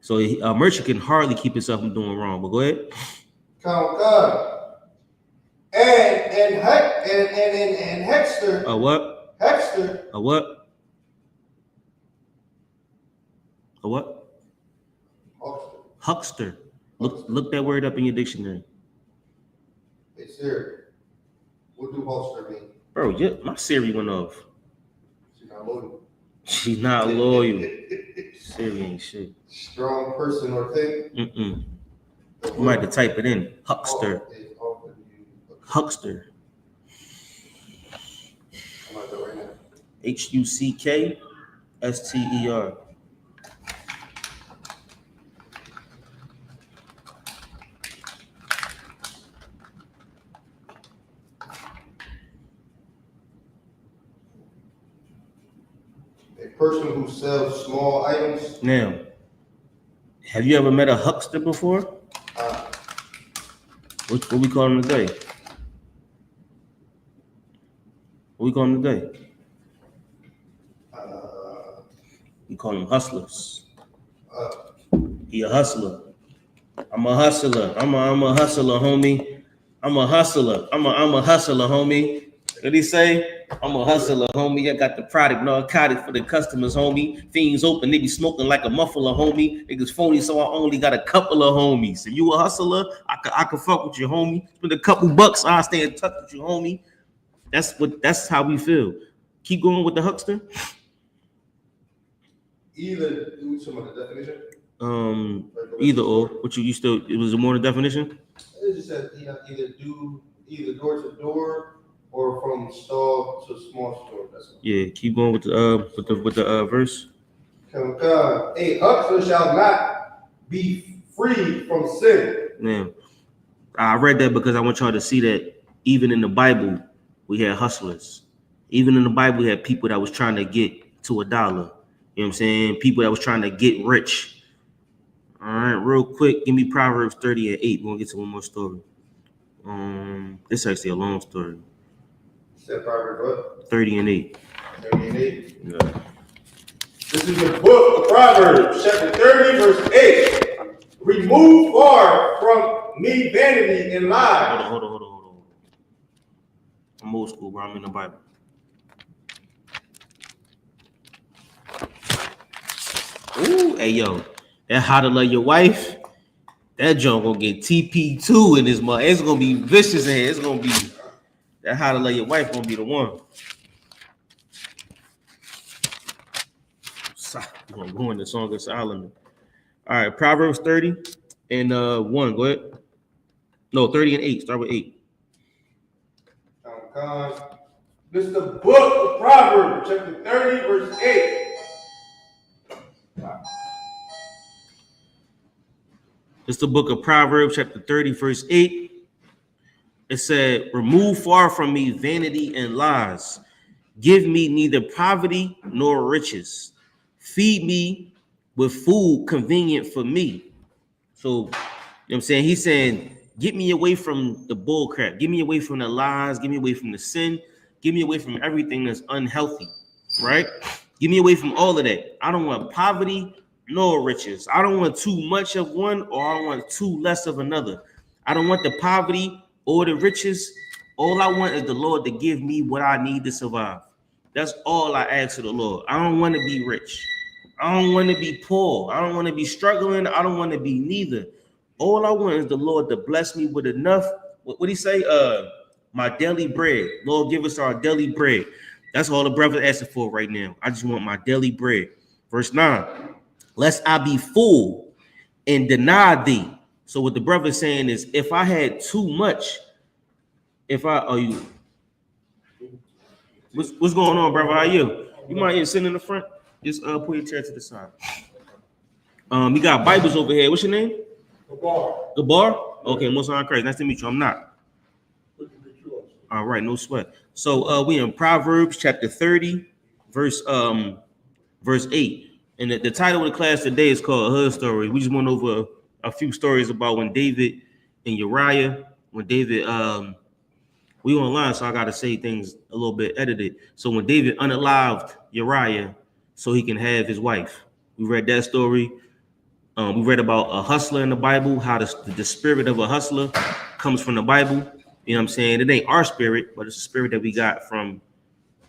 So a merchant can hardly keep himself from doing wrong. But go ahead. And Hexter. A what? Hexter. A what? A what? Huckster. Look that word up in your dictionary. Hey Siri, what do Huckster mean? Bro, yeah, my Siri went off. She's not loyal. She's not loyal. Siri ain't shit. Strong person or thing? You might have to type it in. Huckster. Huckster. I'm gonna go right now. H-U-C-K S-T-E-R. Person who sells small items. Now, have you ever met a huckster before? What we call them today? What we call them today? We call them hustlers. He a hustler. I'm a hustler. I'm a hustler, homie. I'm a hustler. I'm a hustler, homie. What he say? I'm a hustler, homie. I got the product, narcotic for the customers, homie. Fiends open, they be smoking like a muffler, homie. Niggas phony, so I only got a couple of homies. If you a hustler, I can fuck with you, homie. Spend a couple bucks, I'll stay in touch with you, homie. That's how we feel. Keep going with the huckster. Either do some of the definition. Either or. What you still? It was a more definition. It just said either door to door. Or from stall to small store. That's yeah, keep going with the verse. A huckster shall not be free from sin. Now, I read that because I want y'all to see that even in the Bible, we had hustlers. Even in the Bible, we had people that was trying to get to $1. You know what I'm saying? People that was trying to get rich. All right, real quick, give me Proverbs 30 and 8. We're gonna get to one more story. This is actually a long story. Proverbs what? 30 and 8. 30 and 8. Yeah. This is the book of Proverbs, chapter 30, verse 8. Remove far from me vanity and lies. Hold on. I'm old school, bro. I'm in the Bible. Ooh, hey yo, that how to love your wife. That joint gonna get TP2 in this month. It's gonna be vicious in here. It's gonna be that how to love your wife gonna be the one. We're gonna go in the Song of Solomon. All right, Proverbs 30 and 1. Go ahead. No, 30 and 8. Start with 8. This is the book of Proverbs, chapter 30, verse 8. It's the book of Proverbs, chapter 30, verse 8. It said, remove far from me vanity and lies. Give me neither poverty nor riches. Feed me with food convenient for me. So, you know what I'm saying? He's saying, get me away from the bull crap. Get me away from the lies. Get me away from the sin. Get me away from everything that's unhealthy, right? Get me away from all of that. I don't want poverty nor riches. I don't want too much of one, or I want too less of another. I don't want the poverty or the riches. All I want is the Lord to give me what I need to survive. That's all I ask of the Lord. I don't want to be rich. I don't want to be poor. I don't want to be struggling. I don't want to be neither. All I want is the Lord to bless me with enough. What he say? My daily bread. Lord, give us our daily bread. That's all the brother asking for right now. I just want my daily bread. Verse 9. Lest I be full and deny thee. So what the brother is saying is, if I had too much, what's going on, brother? How are you? You might sit in the front. Just put your chair to the side. You got Bibles over here. What's your name? Gabar. Okay, most of Christ. Nice to meet you. I'm not. All right, no sweat. So we in Proverbs chapter 30, verse 8. And the title of the class today is called Hood Story. We just went over a few stories about when David and Uriah, when David, we online, so I got to say things a little bit edited. So when David unalived Uriah so he can have his wife. We read that story. We read about a hustler in the Bible, how the spirit of a hustler comes from the Bible. You know what I'm saying? It ain't our spirit, but it's the spirit that we got from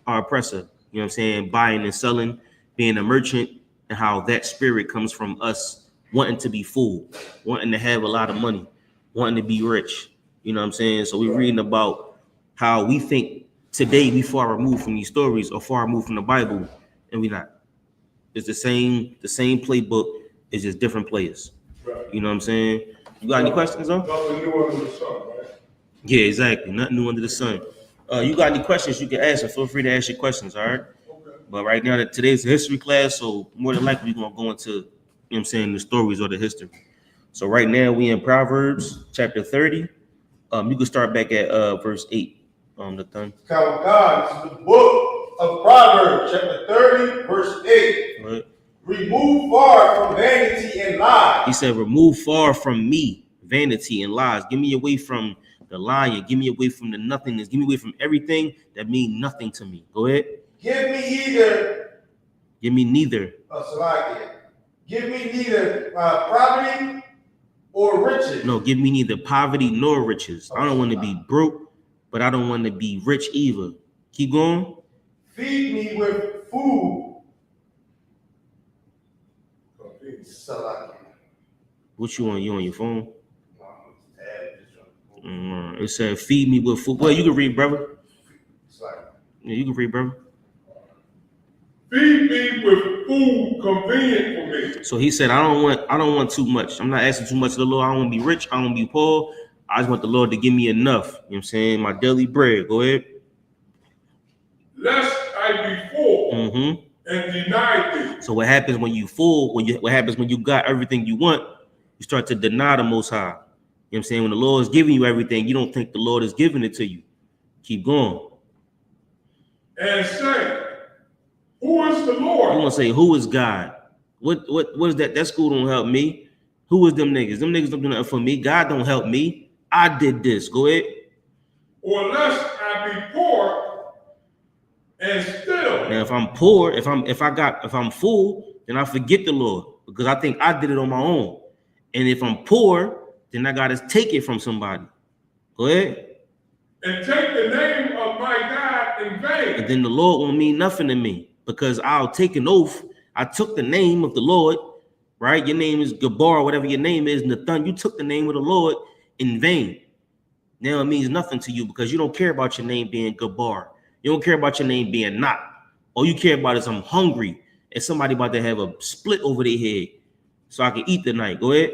our oppressor. You know what I'm saying? Buying and selling, being a merchant, and how that spirit comes from us wanting to be full, wanting to have a lot of money, wanting to be rich. You know what I'm saying? So we're reading about how we think today we far removed from these stories or far removed from the Bible, and we're not. It's the same playbook. It's just different players. You know what I'm saying? You got any questions, huh? Nothing new under the sun, right? Yeah, exactly. Nothing new under the sun. You got any questions, you can ask, and feel free to ask your questions, all right? Okay. But right now, today's a history class, so more than likely, we're going to go into, you know what I'm saying, the stories or the history. So right now, we in Proverbs chapter 30. You can start back at verse 8. The thumb. God, this is the book of Proverbs, chapter 30, verse 8. Right. Remove far from vanity and lies. He said, remove far from me vanity and lies. Give me away from the lying. Give me away from the nothingness. Give me away from everything that means nothing to me. Go ahead. Give me neither poverty or riches. No, give me neither poverty nor riches. I don't want to be broke, but I don't want to be rich either. Keep going. Feed me with food. What you on? You on your phone? It said, feed me with food. Well, you can read, brother. Yeah, you can read, brother. Feed me with food convenient for me. So he said, I don't want too much. I'm not asking too much of the Lord. I don't want to be rich. I don't want to be poor. I just want the Lord to give me enough. You know what I'm saying? My daily bread. Go ahead. Lest I be full and deny thee. So what happens when you full? What happens when you got everything you want? You start to deny the Most High. You know what I'm saying? When the Lord is giving you everything, you don't think the Lord is giving it to you. Keep going. And say, who is the Lord? You want to say, who is God? What is that? That school don't help me. Who is them niggas? Them niggas don't do nothing for me. God don't help me. I did this. Go ahead. Or lest I be poor and still. Now, if I'm poor, if I'm full, then I forget the Lord because I think I did it on my own. And if I'm poor, then I gotta take it from somebody. Go ahead. And take the name of my God in vain. And then the Lord won't mean nothing to me, because I'll take an oath. I took the name of the Lord, right? Your name is Gabbar, whatever your name is, Nathan. You took the name of the Lord in vain. Now it means nothing to you because you don't care about your name being Gabbar. You don't care about your name being not. All you care about is I'm hungry and somebody about to have a split over their head so I can eat tonight. Go ahead.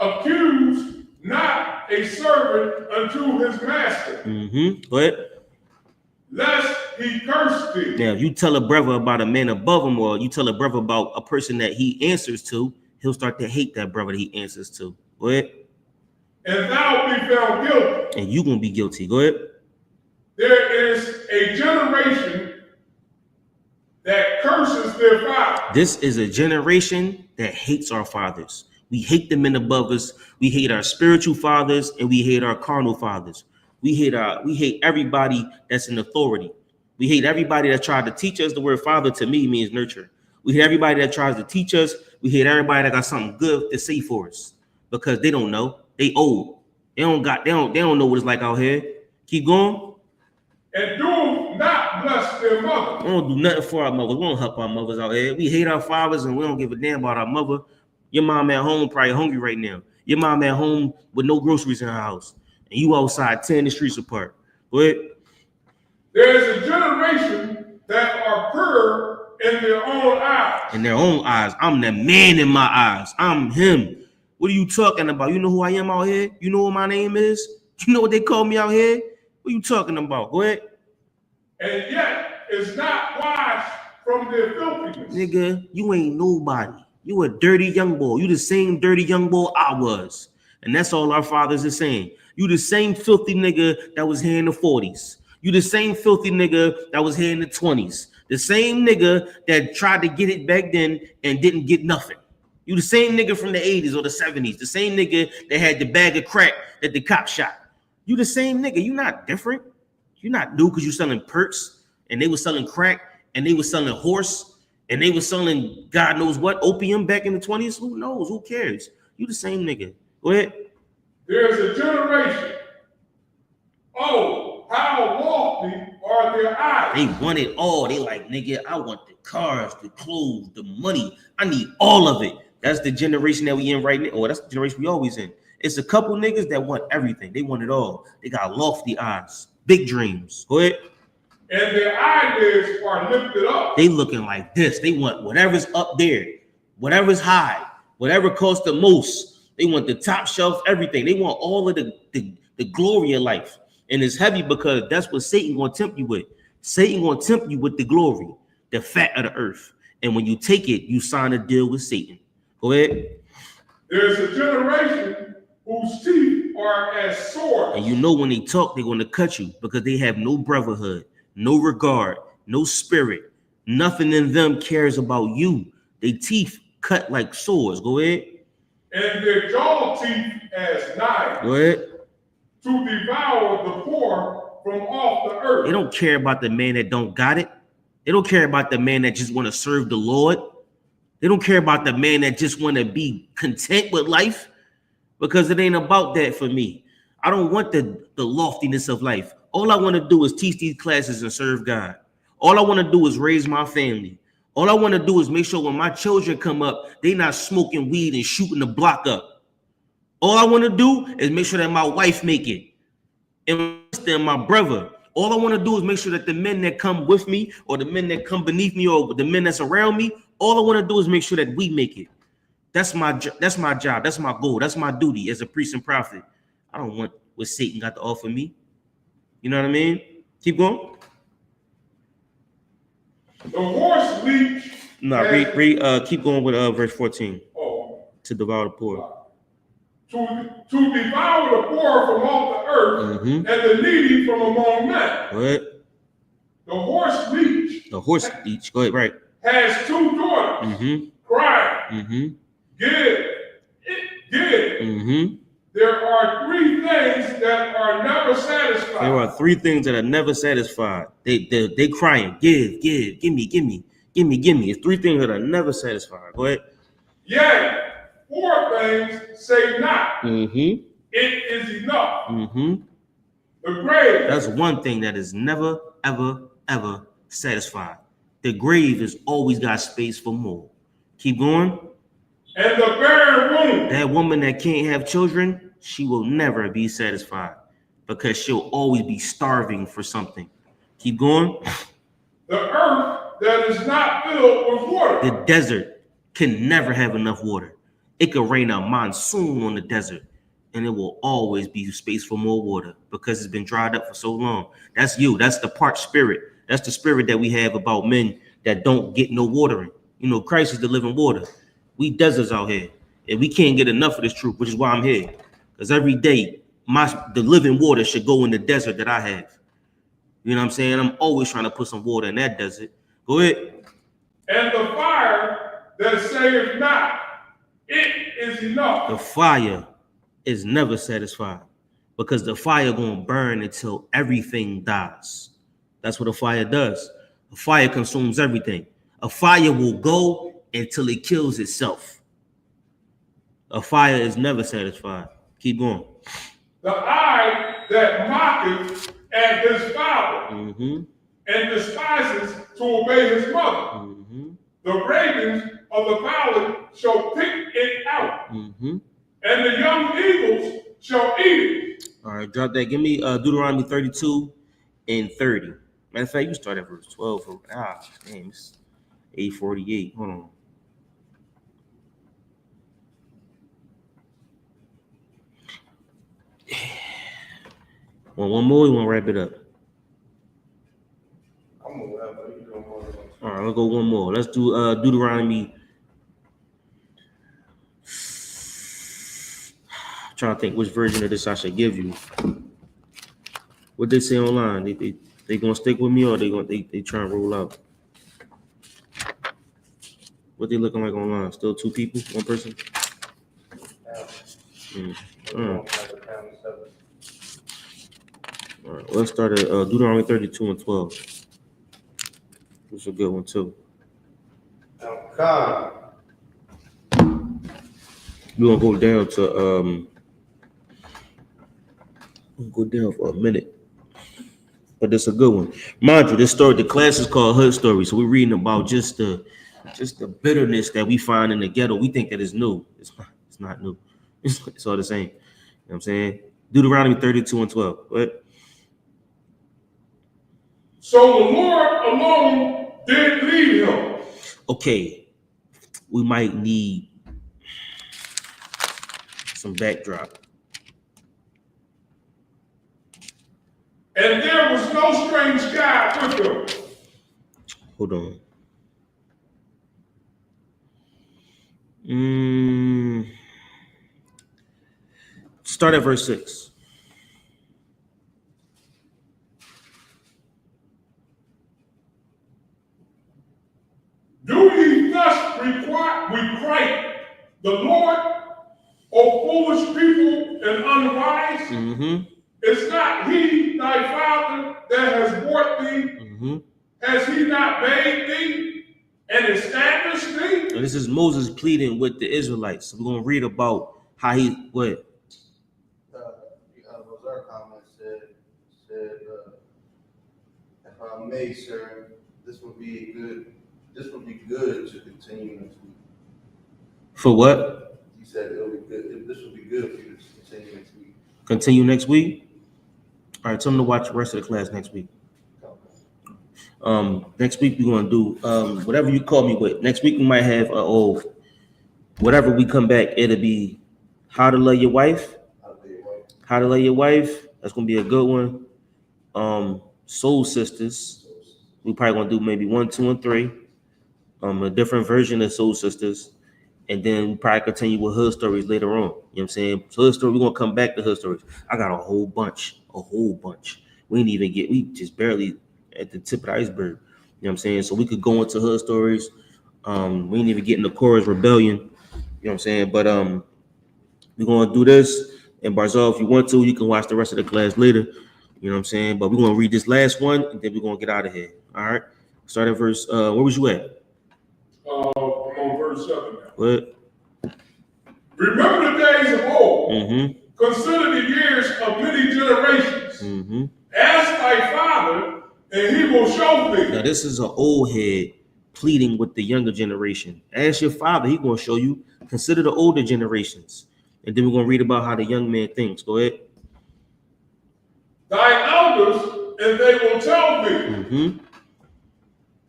Accuse not a servant unto his master, Go ahead. lest he curse thee. Now, if you tell a brother about a man above him, or you tell a brother about a person that he answers to, he'll start to hate that brother that he answers to. Go ahead. And thou be found guilty. And you gonna be guilty. Go ahead. There is a generation that curses their father. This is a generation that hates our fathers. We hate the men above us. We hate our spiritual fathers, and we hate our carnal fathers. We hate everybody that's in authority. We hate everybody that tried to teach us. The word father to me means nurture. We hate everybody that tries to teach us. We hate everybody that got something good to say for us, because they don't know. They old. They don't know what it's like out here. Keep going. And do not bless their mother. We don't do nothing for our mothers. We don't help our mothers out here. We hate our fathers and we don't give a damn about our mother. Your mom at home probably hungry right now. Your mom at home with no groceries in her house. And you outside tearing the streets apart. Go ahead. There is a generation that are pure in their own eyes. In their own eyes. I'm the man in my eyes. I'm him. What are you talking about? You know who I am out here? You know what my name is? You know what they call me out here? What are you talking about? Go ahead. And yet is not washed from their filthiness. Nigga, you ain't nobody. You a dirty young boy. You the same dirty young boy I was. And that's all our fathers are saying. You the same filthy nigga that was here in the 40s. You the same filthy nigga that was here in the 20s. The same nigga that tried to get it back then and didn't get nothing. You the same nigga from the 80s or the 70s. The same nigga that had the bag of crack that the cop shot. You the same nigga. You not different. You not new because you selling perks and they were selling crack and they were selling horse and they were selling God knows what, opium back in the 20s. Who knows? Who cares? You the same nigga. Go ahead. There's a generation. Oh, how lofty are their eyes. They want it all. They like, nigga, I want the cars, the clothes, the money. I need all of it. That's the generation that we in right now. Or that's the generation we always in. It's a couple niggas that want everything. They want it all. They got lofty eyes, big dreams. Go ahead. And their eyelids are lifted up. They looking like this. They want whatever's up there, whatever's high, whatever costs the most. They want the top shelf, everything. They want all of the glory of life. And it's heavy because that's what Satan gonna tempt you with. Satan gonna tempt you with the glory, the fat of the earth. And when you take it, you sign a deal with Satan. Go ahead. There's a generation whose teeth are as swords. And you know when they talk, they're gonna cut you because they have no brotherhood, no regard, no spirit. Nothing in them cares about you. They teeth cut like swords. Go ahead. And their jaw teeth as knives. Go ahead. To devour the poor from off the earth. They don't care about the man that don't got it. They don't care about the man that just want to serve the Lord. They don't care about the man that just want to be content with life, because it ain't about that for me. I don't want the loftiness of life. All I want to do is teach these classes and serve God. All I want to do is raise my family. All I want to do is make sure when my children come up, they not smoking weed and shooting the block up. All I want to do is make sure that my wife make it, and my brother. All I want to do is make sure that the men that come with me, or the men that come beneath me, or the men that's around me, all I want to do is make sure that we make it. That's my job. That's my goal. That's my duty as a priest and prophet. I don't want what Satan got to offer me. You know what I mean? Keep going. The horse leech. No, keep going with verse 14. Oh. To devour the poor. To devour the poor from off the earth, and the needy from among men. What? The horse leech. The horse leech. Go ahead, right. Has two daughters. Crying. Give. There are three things that are never satisfied. There are three things that are never satisfied. They crying. Give me. It's three things that are never satisfied. Go ahead. Yea, Poor things say not, Mm-hmm. it is enough. Mm-hmm. The grave. That's one thing that is never, ever, ever satisfied. The grave has always got space for more. Keep going. And the barren womb. That woman that can't have children, she will never be satisfied because she'll always be starving for something. Keep going. The earth that is not filled with water. The desert can never have enough water. It could rain a monsoon on the desert, and it will always be space for more water because it's been dried up for so long. That's you. That's the part spirit. That's the spirit that we have about men that don't get no watering. You know, Christ is the living water. We deserts out here, and we can't get enough of this truth, which is why I'm here. Because every day, the living water should go in the desert that I have. You know what I'm saying? I'm always trying to put some water in that desert. Go ahead. And the fire that saith not, it is enough. The fire is never satisfied because the fire gonna burn until everything dies. That's what a fire does. A fire consumes everything. A fire will go until it kills itself. A fire is never satisfied. Keep going. The eye that mocketh at his father Mm-hmm. and despises to obey his mother. Mm-hmm. The ravens of the valley shall pick it out, Mm-hmm. and the young eagles shall eat it. All right, drop that. Give me Deuteronomy 32 and 30. Matter of fact, you start at verse 12. Damn, it's 8:48. Hold on. One more, you want to wrap it up? I'm gonna wrap it. You don't want to. All right, let's go one more. Let's do Deuteronomy. I'm trying to think which version of this I should give you. What they say online? They gonna stick with me or they try and roll out? What they looking like online? Still two people, one person? All right, let's start at Deuteronomy 32 and 12. This is a good one too. Come. We're gonna go down to go down for a minute, but it's a good one. Mind you, this story, the class is called Hood Story, so we're reading about just the bitterness that we find in the ghetto. We think that it's new. It's not new. It's all the same. You know what I'm saying? Deuteronomy 32 and 12. What? So the Lord alone did lead him. Okay, we might need some backdrop. And there was no strange God with him. Hold on. Start at verse 6. Do ye thus requite the Lord, O foolish people and unwise? Mm-hmm. Is not he thy father that has brought thee? Mm-hmm. Has he not made thee and established thee? And this is Moses pleading with the Israelites. So we're gonna read about how he what? Our comment said, if I may, sir, this would be good to continue next week. For what? He said it would be good. This would be good for you to continue next week. Continue next week. All right, tell them to watch the rest of the class next week. Next week we're gonna do whatever you call me with. Next week we might have whatever we come back. It'll be how to love your wife. How to love your wife. That's gonna be a good one. Soul Sisters. We probably gonna do maybe 1, 2, and 3. A different version of Soul Sisters. And then we probably continue with Hood Stories later on. You know what I'm saying? So Hood Story, we're gonna come back to Hood Stories. I got a whole bunch. We just barely at the tip of the iceberg. You know what I'm saying? So we could go into Hood Stories. We didn't even get into Korah's Rebellion. You know what I'm saying? But we're gonna do this. And Barzal, if you want to, you can watch the rest of the class later. You know what I'm saying? But we're gonna read this last one and then we're gonna get out of here. All right. Start at verse where was you at? I'm on verse 7 now. What? Remember the days of old. Mm-hmm. Consider the years of many generations. Mm-hmm. Ask thy father, and he will show thee. Now this is an old head pleading with the younger generation. Ask your father, he gonna show you. Consider the older generations. And then we're gonna read about how the young man thinks. Go ahead. Thy elders, and they will tell thee. Mm-hmm.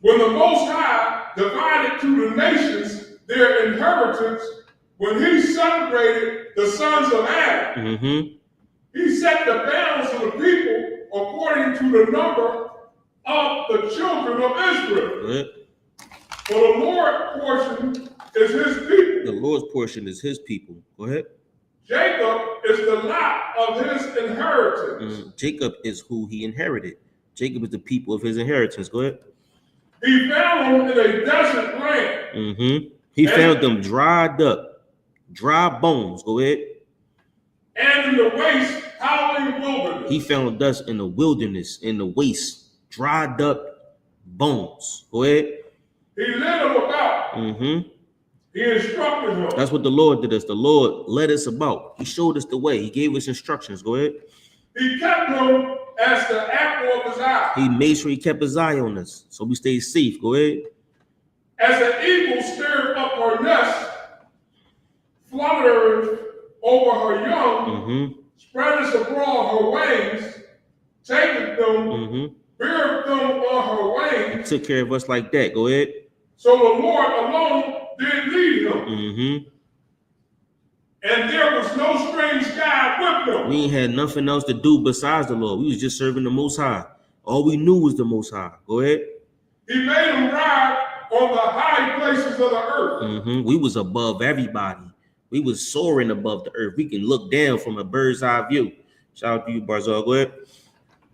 When the Most High divided to the nations their inheritance, when he separated the sons of Adam, Mm-hmm. he set the bounds of the people according to the number of the children of Israel. Go ahead. For the Lord's portion is his people. The Lord's portion is his people. Go ahead. Jacob is the lot of his inheritance. Jacob is who he inherited. Jacob is the people of his inheritance. Go ahead. He found them in a desert land. Mm-hmm. He found them dried up, dry bones. Go ahead. And in the waste, howling wilderness. He found us in the wilderness, in the waste, dried up bones. Go ahead. He led them about. Mm-hmm. He instructed them. That's what the Lord did us. The Lord led us about. He showed us the way. He gave us instructions. Go ahead. He kept them as the apple of his eye. He made sure he kept his eye on us, so we stayed safe. Go ahead. As an eagle stirred up her nest, fluttered over her young, Mm-hmm. spreadeth abroad her wings, taketh them, Mm-hmm. beareth them on her wings. Took care of us like that. Go ahead. So the Lord alone did lead him. Mm-hmm. And there was no strange God with them. We ain't had nothing else to do besides the Lord. We was just serving the Most High. All we knew was the Most High. Go ahead. He made them ride on the high places of the earth. Mm-hmm. We was above everybody. We was soaring above the earth. We can look down from a bird's eye view. Shout out to you, Barzal. Go ahead.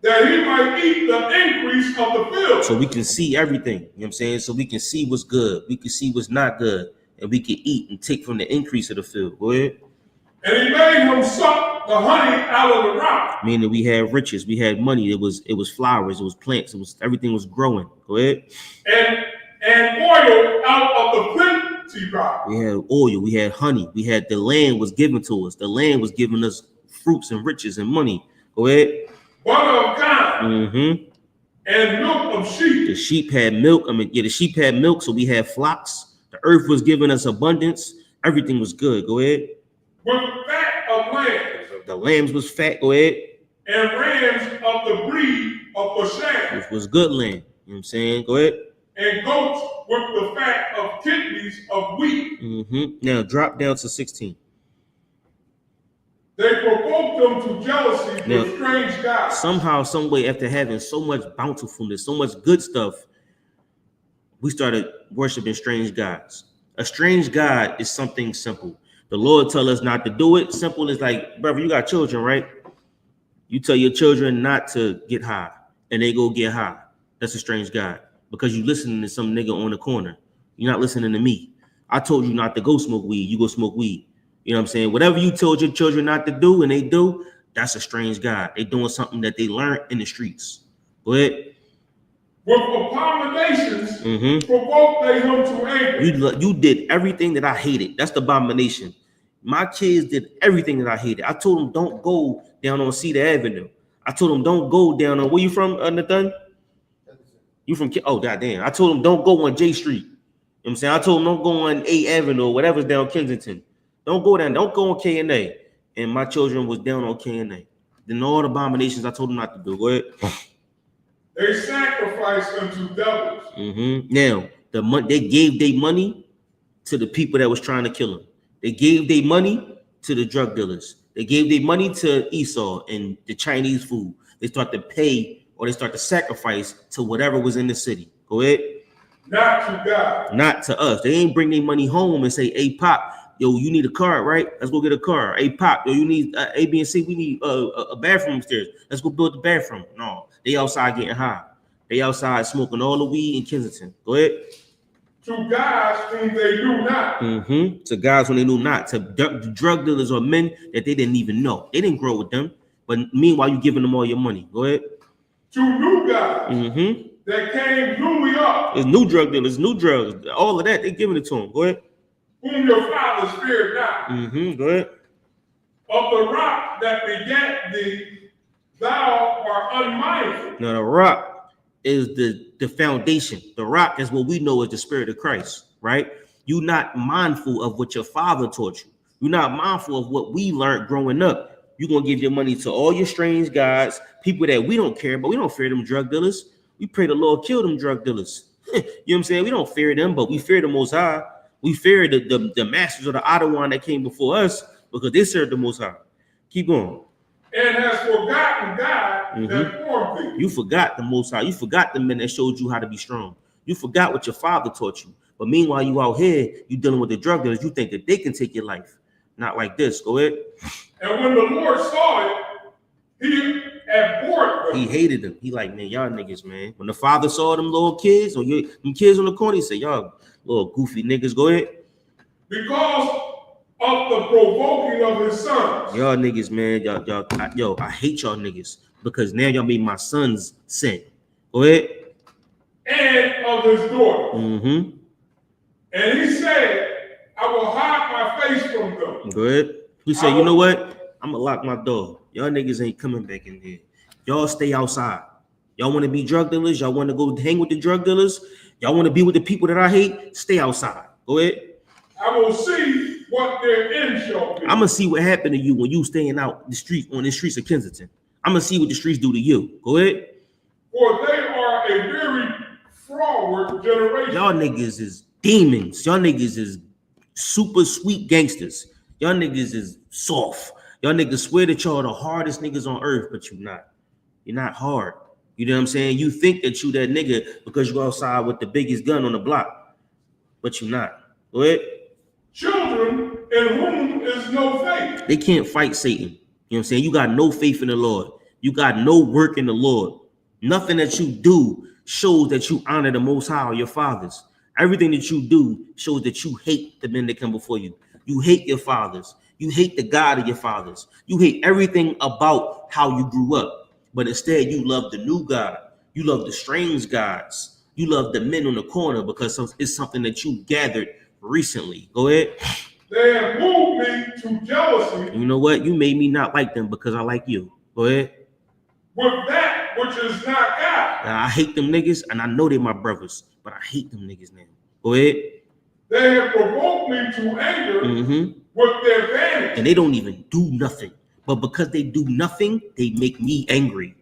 That he might eat the increase of the field. So we can see everything. You know what I'm saying? So we can see what's good. We can see what's not good. And we can eat and take from the increase of the field. Go ahead. And he made him suck the honey out of the rock. Meaning we had riches. We had money. It was flowers. It was plants. It was everything was growing. Go ahead. And oil out of the plenty rock. We had oil. We had honey. We had the land was given to us. The land was giving us fruits and riches and money. Go ahead. Butter of kine. Mm-hmm. And milk of sheep. The sheep had milk. The sheep had milk, so we had flocks. The earth was giving us abundance. Everything was good. Go ahead. With fat of lambs. The lambs was fat. Go ahead. And rams of the breed of Bashan. Which was good land. You know what I'm saying? Go ahead. And goats with the fat of kidneys of wheat. Mm-hmm. Now drop down to 16. They provoked them to jealousy with strange gods. Somehow, some way, after having so much bountifulness, so much good stuff, we started worshiping strange gods. A strange god is something simple. The Lord tell us not to do it. Simple is like, brother, you got children, right? You tell your children not to get high, and they go get high. That's a strange god because you listening to some nigga on the corner. You're not listening to me. I told you not to go smoke weed. You go smoke weed. You know what I'm saying? Whatever you told your children not to do and they do, that's a strange god. They doing something that they learned in the streets. Go ahead. With abominations, provoked they him to anger. You did everything that I hated. That's the abomination. My kids did everything that I hated. I told them don't go down on Cedar Avenue. I told them don't go down on, where you from, Nathan? You from, oh, goddamn. I told them don't go on J Street. You know what I'm saying? I told them don't go on 8th Avenue or whatever's down Kensington. Don't go down. Don't go on K&A. And my children was down on K&A. Then all the abominations I told them not to do. Go ahead. They sacrificed unto devils. Now, they gave their money to the people that was trying to kill them. They gave their money to the drug dealers. They gave their money to Esau and the Chinese food. They start to pay or they start to sacrifice to whatever was in the city. Go ahead. Not to God. Not to us. They ain't bring their money home and say, hey, Pop, yo, you need a car, right? Let's go get a car. Hey, Pop, yo, you need A, B, and C. We need a bathroom upstairs. Let's go build the bathroom. No, they outside getting high. They outside smoking all the weed in Kensington. Go ahead. To gods whom they knew not. To guys when they knew not. To drug dealers or men that they didn't even know. They didn't grow with them. But meanwhile, you giving them all your money. Go ahead. To new gods that came newly up. There's new drug dealers, new drugs, all of that. They giving it to them. Go ahead. whom your fathers feared not. Go ahead. Of the rock that begat thee, thou art unmindful. Now the rock is the foundation. The rock is what we know as the Spirit of Christ, right? You're not mindful of what your father taught you. You're not mindful of what we learned growing up. You're gonna give your money to all your strange gods, people that we don't care, but we don't fear them drug dealers. We pray the Lord kill them drug dealers. You know what I'm saying? We don't fear them, but we fear the Most High. We fear the masters of the Ottawa that came before us because they served the Most High. Keep going. And has forgotten God that formed thee. You forgot the Most High. You forgot the men that showed you how to be strong. You forgot what your father taught you. But meanwhile, you out here, you dealing with the drug dealers. You think that they can take your life. Not like this. Go ahead. And when the Lord saw it, he abhorred them. He hated them. He like, man, y'all niggas, man. When the father saw them little kids or them kids on the corner, he said, y'all little goofy niggas, go ahead. Because of the provoking of his sons. Y'all niggas, man, I hate y'all niggas because now y'all made my sons sin. Go ahead. And of his daughter. Mm-hmm. And he said, I will hide my face from them. Go ahead. He said, you know what? I'm gonna lock my door. Y'all niggas ain't coming back in here. Y'all stay outside. Y'all want to be drug dealers? Y'all want to go hang with the drug dealers? Y'all want to be with the people that I hate? Stay outside. Go ahead. I will see what their end shall be. I'm gonna see what happened to you when you staying out the street on the streets of Kensington. I'm gonna see what the streets do to you. Go ahead. For they are a very froward generation. Y'all niggas is demons. Y'all niggas is super sweet gangsters. Y'all niggas is soft. Y'all niggas swear that y'all are the hardest niggas on earth, but you're not. You're not hard. You know what I'm saying? You think that you that nigga because you go outside with the biggest gun on the block, but you're not. Go ahead. Children in whom is no faith. They can't fight Satan. You know what I'm saying? You got no faith in the Lord. You got no work in the Lord. Nothing that you do shows that you honor the Most High or your fathers. Everything that you do shows that you hate the men that come before you. You hate your fathers. You hate the God of your fathers. You hate everything about how you grew up. But instead, you love the new God. You love the strange gods. You love the men on the corner because it's something that you gathered recently. Go ahead. They have moved me to jealousy. And you know what? You made me not like them because I like you. Go ahead. With that which is not God. And I hate them niggas, and I know they're my brothers, but I hate them niggas now. Go ahead. They have provoked me to anger with their vanity. And they don't even do nothing. But because they do nothing, they make me angry.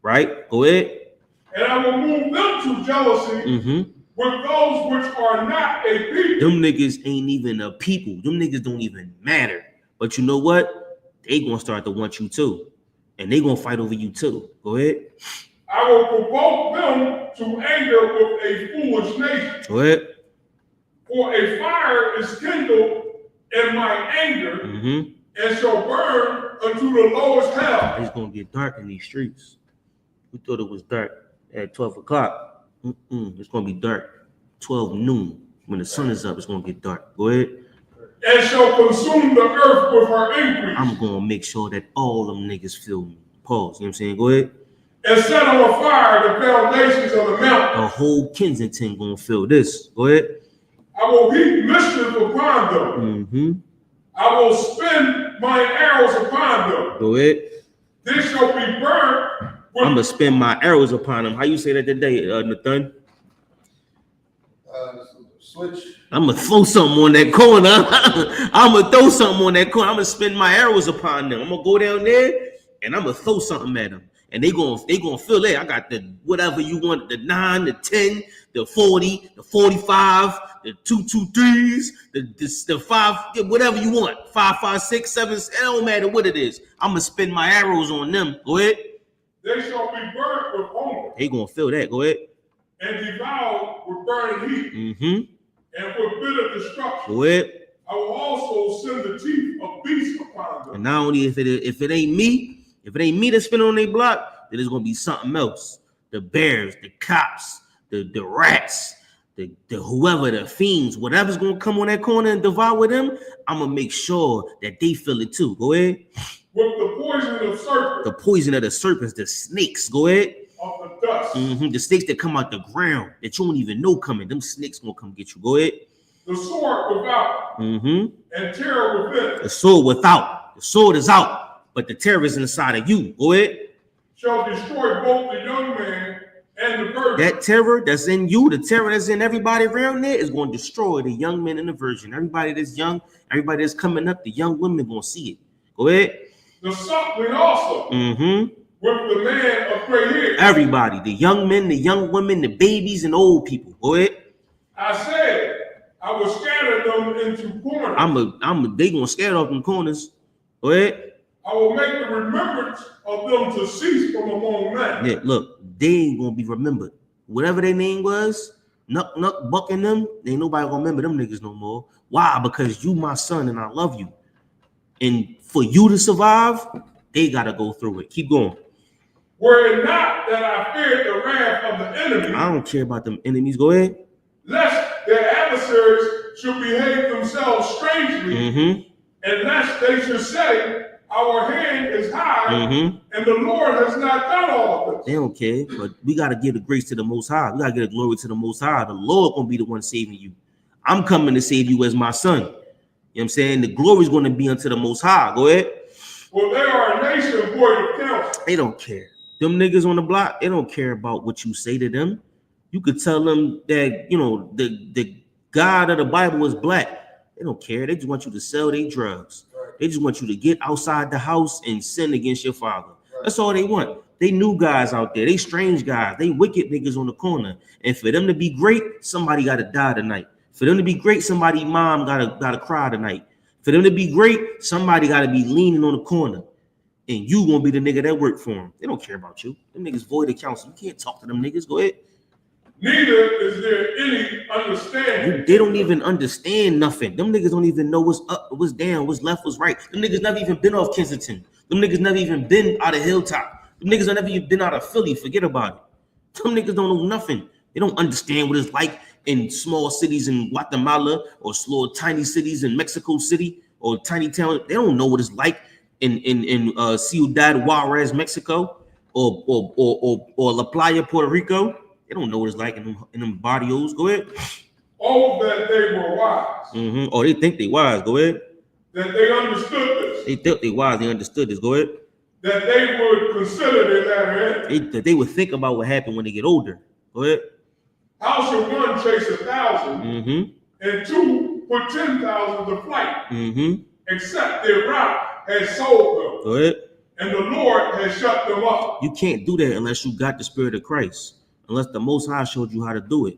Right? Go ahead. And I will move them to jealousy with those which are not a people. Them niggas ain't even a people. Them niggas don't even matter. But you know what? They gonna start to want you too. And they gonna fight over you too. Go ahead. I will provoke them to anger with a foolish nation. Go ahead. For a fire is kindled in my anger and shall burn unto the lowest hell. It's gonna get dark in these streets. We thought it was dark at 12 o'clock. It's gonna be dark 12 noon. When the sun is up, it's gonna get dark. Go ahead. And shall consume the earth with her increase. I'm gonna make sure that all them niggas feel me. Pause. You know what I'm saying? Go ahead. And set on fire the foundations of the mountain. The whole Kensington gonna feel this. Go ahead. I will heap mischief upon them. I will spin my arrows upon them. Go ahead. They shall be burned. I'm gonna spin my arrows upon them. How you say that today, Nathan? Switch. I'm gonna throw something on that corner. I'm gonna throw something on that corner. I'm gonna spin my arrows upon them. I'm gonna go down there and I'm gonna throw something at them. And they gonna feel it. I got the whatever you want, the 9, the 10, the 40, the 45, the 223s, the 5, whatever you want. 5, 5, 6, 7. It don't matter what it is. I'm gonna spin my arrows on them. Go ahead. They shall be burnt with hunger. They gonna feel that. Go ahead. And devoured with burning heat. And with bitter destruction. Go ahead. I will also send the teeth of beasts upon them. And not only if it ain't me that's spinning on their block, then it's gonna be something else. The bears, the cops, the rats, the whoever, the fiends, whatever's gonna come on that corner and devour them, I'm gonna make sure that they feel it too. Go ahead. With the poison of serpents. The poison of the serpents, the snakes. Go ahead. Of the dust. The snakes that come out the ground that you don't even know coming. Them snakes gonna come get you. Go ahead. the sword without, and terror within. The sword without. The sword is out, but the terror is inside of you. Go ahead. Shall destroy both the young man and the virgin. That terror that's in you, the terror that's in everybody around there, is going to destroy the young men and the virgin. Everybody that's young, everybody that's coming up, the young women going to see it. Go ahead. The suckling also. With the man of gray hair. Everybody, the young men, the young women, the babies, and old people. Go ahead. I said, I will scatter them into corners. They gonna scatter off them corners. Go ahead. I will make the remembrance of them to cease from among men. Yeah, look, they ain't gonna be remembered. Whatever their name was, Nuck, Buck, and them, ain't nobody gonna remember them niggas no more. Why? Because you my son and I love you. And for you to survive, they gotta go through it. Keep going. Were it not that I feared the wrath of the enemy. I don't care about them enemies. Go ahead. Lest their adversaries should behave themselves strangely, and lest they should say, our hand is high, and the Lord has not done all of this. They don't care, but we got to give the grace to the Most High. We got to give the glory to the Most High. The Lord going to be the one saving you. I'm coming to save you as my son. You know what I'm saying? The glory is going to be unto the Most High. Go ahead. Well, they are a nation void of counsel. They don't care. Them niggas on the block, they don't care about what you say to them. You could tell them that, you know, the God of the Bible is black. They don't care. They just want you to sell their drugs. They just want you to get outside the house and sin against your father. That's all they want. They new guys out there. They strange guys. They wicked niggas on the corner. And for them to be great, somebody got to die tonight. For them to be great, somebody's mom gotta cry tonight. For them to be great, somebody got to be leaning on the corner. And you gonna be the nigga that work for them. They don't care about you. Them niggas void of counsel. You can't talk to them niggas. Go ahead. Neither is there any understanding. They don't even understand nothing. Them niggas don't even know what's up, what's down, what's left, what's right. Them niggas never even been off Kensington. Them niggas never even been out of Hilltop. Them niggas have never even been out of Philly. Forget about it. Them niggas don't know nothing. They don't understand what it's like in small cities in Guatemala or slow tiny cities in Mexico City or tiny town. They don't know what it's like in Ciudad Juarez, Mexico, or La Playa, Puerto Rico. They don't know what it's like in them barrios. Go ahead. Oh, that they were wise. Oh, they think they wise. Go ahead. That they understood this. They think they wise. They understood this. Go ahead. That they would consider their latter end. That they would think about what happened when they get older. Go ahead. How shall one chase 1,000 and two put 10,000 to flight? Except their rock has sold them. Go ahead. And the Lord has shut them up. You can't do that unless you got the Spirit of Christ. Unless the Most High showed you how to do it.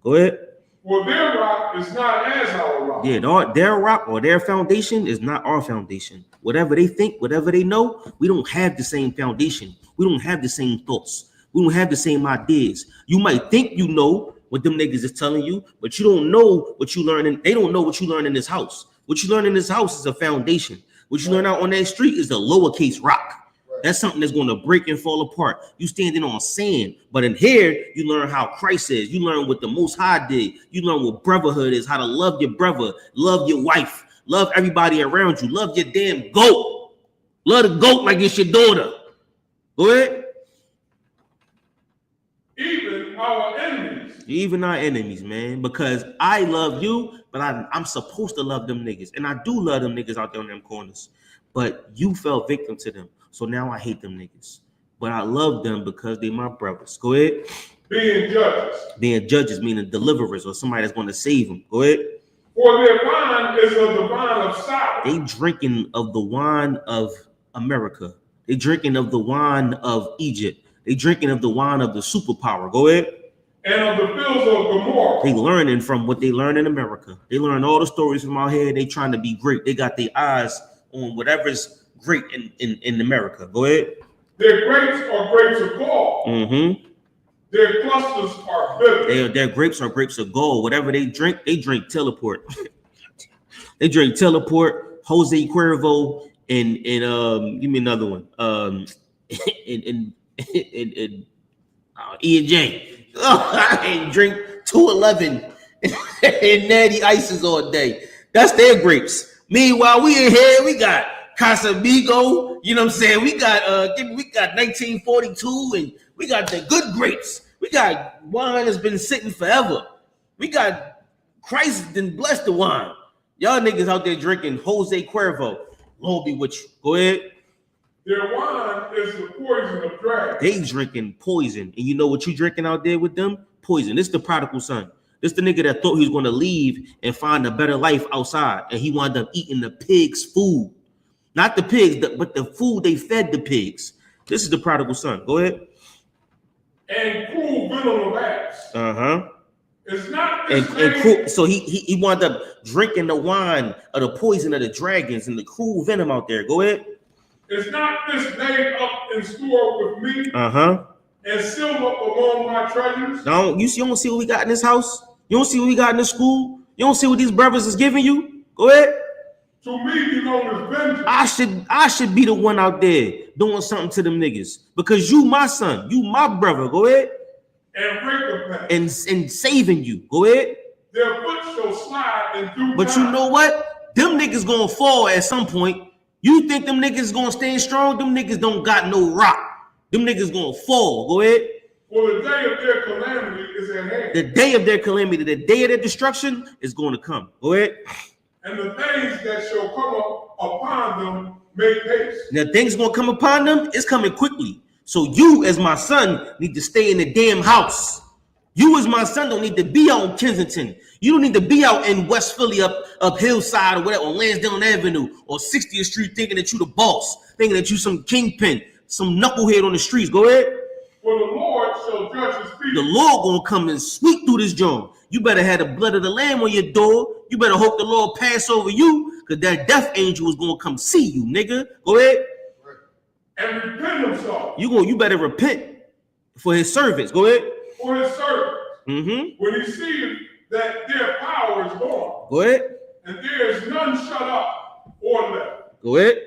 Go ahead. Well, their rock is not as our rock. Yeah, their rock or their foundation is not our foundation. Whatever they think, whatever they know, we don't have the same foundation. We don't have the same thoughts. We don't have the same ideas. You might think you know what them niggas is telling you, but you don't know what you learn. They don't know what you learn in this house. What you learn in this house is a foundation. What you learn out on that street is a lowercase rock. That's something that's going to break and fall apart. You standing on sand, but in here, you learn how Christ is. You learn what the Most High did. You learn what brotherhood is, how to love your brother, love your wife, love everybody around you, love your damn goat. Love the goat like it's your daughter. Go ahead. Even our enemies. Even our enemies, man, because I love you, but I'm supposed to love them niggas. And I do love them niggas out there in them corners. But you fell victim to them. So now I hate them niggas. But I love them because they my brothers. Go ahead. Being judges. Being judges, meaning deliverers or somebody that's going to save them. Go ahead. For their wine is of the wine of sour. They drinking of the wine of America. They drinking of the wine of Egypt. They drinking of the wine of the superpower. Go ahead. And of the fields of Gomorrah. They learning from what they learn in America. They learn all the stories from out here. They trying to be great. They got their eyes on whatever's great in America. Go ahead. Their grapes are grapes of gall. Their clusters are bitter. Their grapes are grapes of gold. Whatever they drink teleport. They drink teleport, Jose Cuervo, and give me another one. And E and J. And drink 211 and natty ices all day. That's their grapes. Meanwhile, we in here, we got Casamigo, you know what I'm saying? We got 1942 and we got the good grapes. We got wine that's been sitting forever. We got Christ didn't bless the wine. Y'all niggas out there drinking Jose Cuervo. Lord be with you. Go ahead. Their wine is the poison of dragons. They drinking poison. And you know what you drinking out there with them? Poison. This is the prodigal son. This the nigga that thought he was going to leave and find a better life outside. And he wound up eating the pigs' food. Not the pigs, but the food they fed the pigs. This is the prodigal son. Go ahead. And cruel venom of apes. Uh-huh. It's not And this cruel, so he wound up drinking the wine of the poison of the dragons and the cruel venom out there. Go ahead. It's not this laid up in store with me Uh-huh. and sealed up among my treasures. You don't see what we got in this house? You don't see what we got in this school? You don't see what these brothers is giving you? Go ahead. To me belongs vengeance. I should be the one out there doing something to them niggas because you my son, you my brother. Go ahead. And recompense. And saving you. Go ahead. Their foot shall slide in due But time. you know what? Them niggas gonna fall at some point. You think them niggas gonna stand strong? Them niggas don't got no rock. Them niggas gonna fall. Go ahead. For the day of their calamity is at hand. The day of their calamity, the day of their destruction is going to come. Go ahead. And the things that shall come up upon them make haste. Now things gonna come upon them. It's coming quickly. So you, as my son, need to stay in the damn house. You, as my son, don't need to be out in Kensington. You don't need to be out in West Philly, up Hillside or whatever, on Lansdowne Avenue or 60th Street, thinking that you the boss, thinking that you some kingpin, some knucklehead on the streets. Go ahead. For the Lord shall judge his people. The Lord gonna come and sweep through this joint. You better have the blood of the lamb on your door. You better hope the Lord pass over you, because that death angel is gonna come see you, nigga. Go ahead. And repent himself. You better repent for his servants. Go ahead. For his servants. Mm-hmm. When he sees that their power is gone. Go ahead. And there is none shut up or left. Go ahead.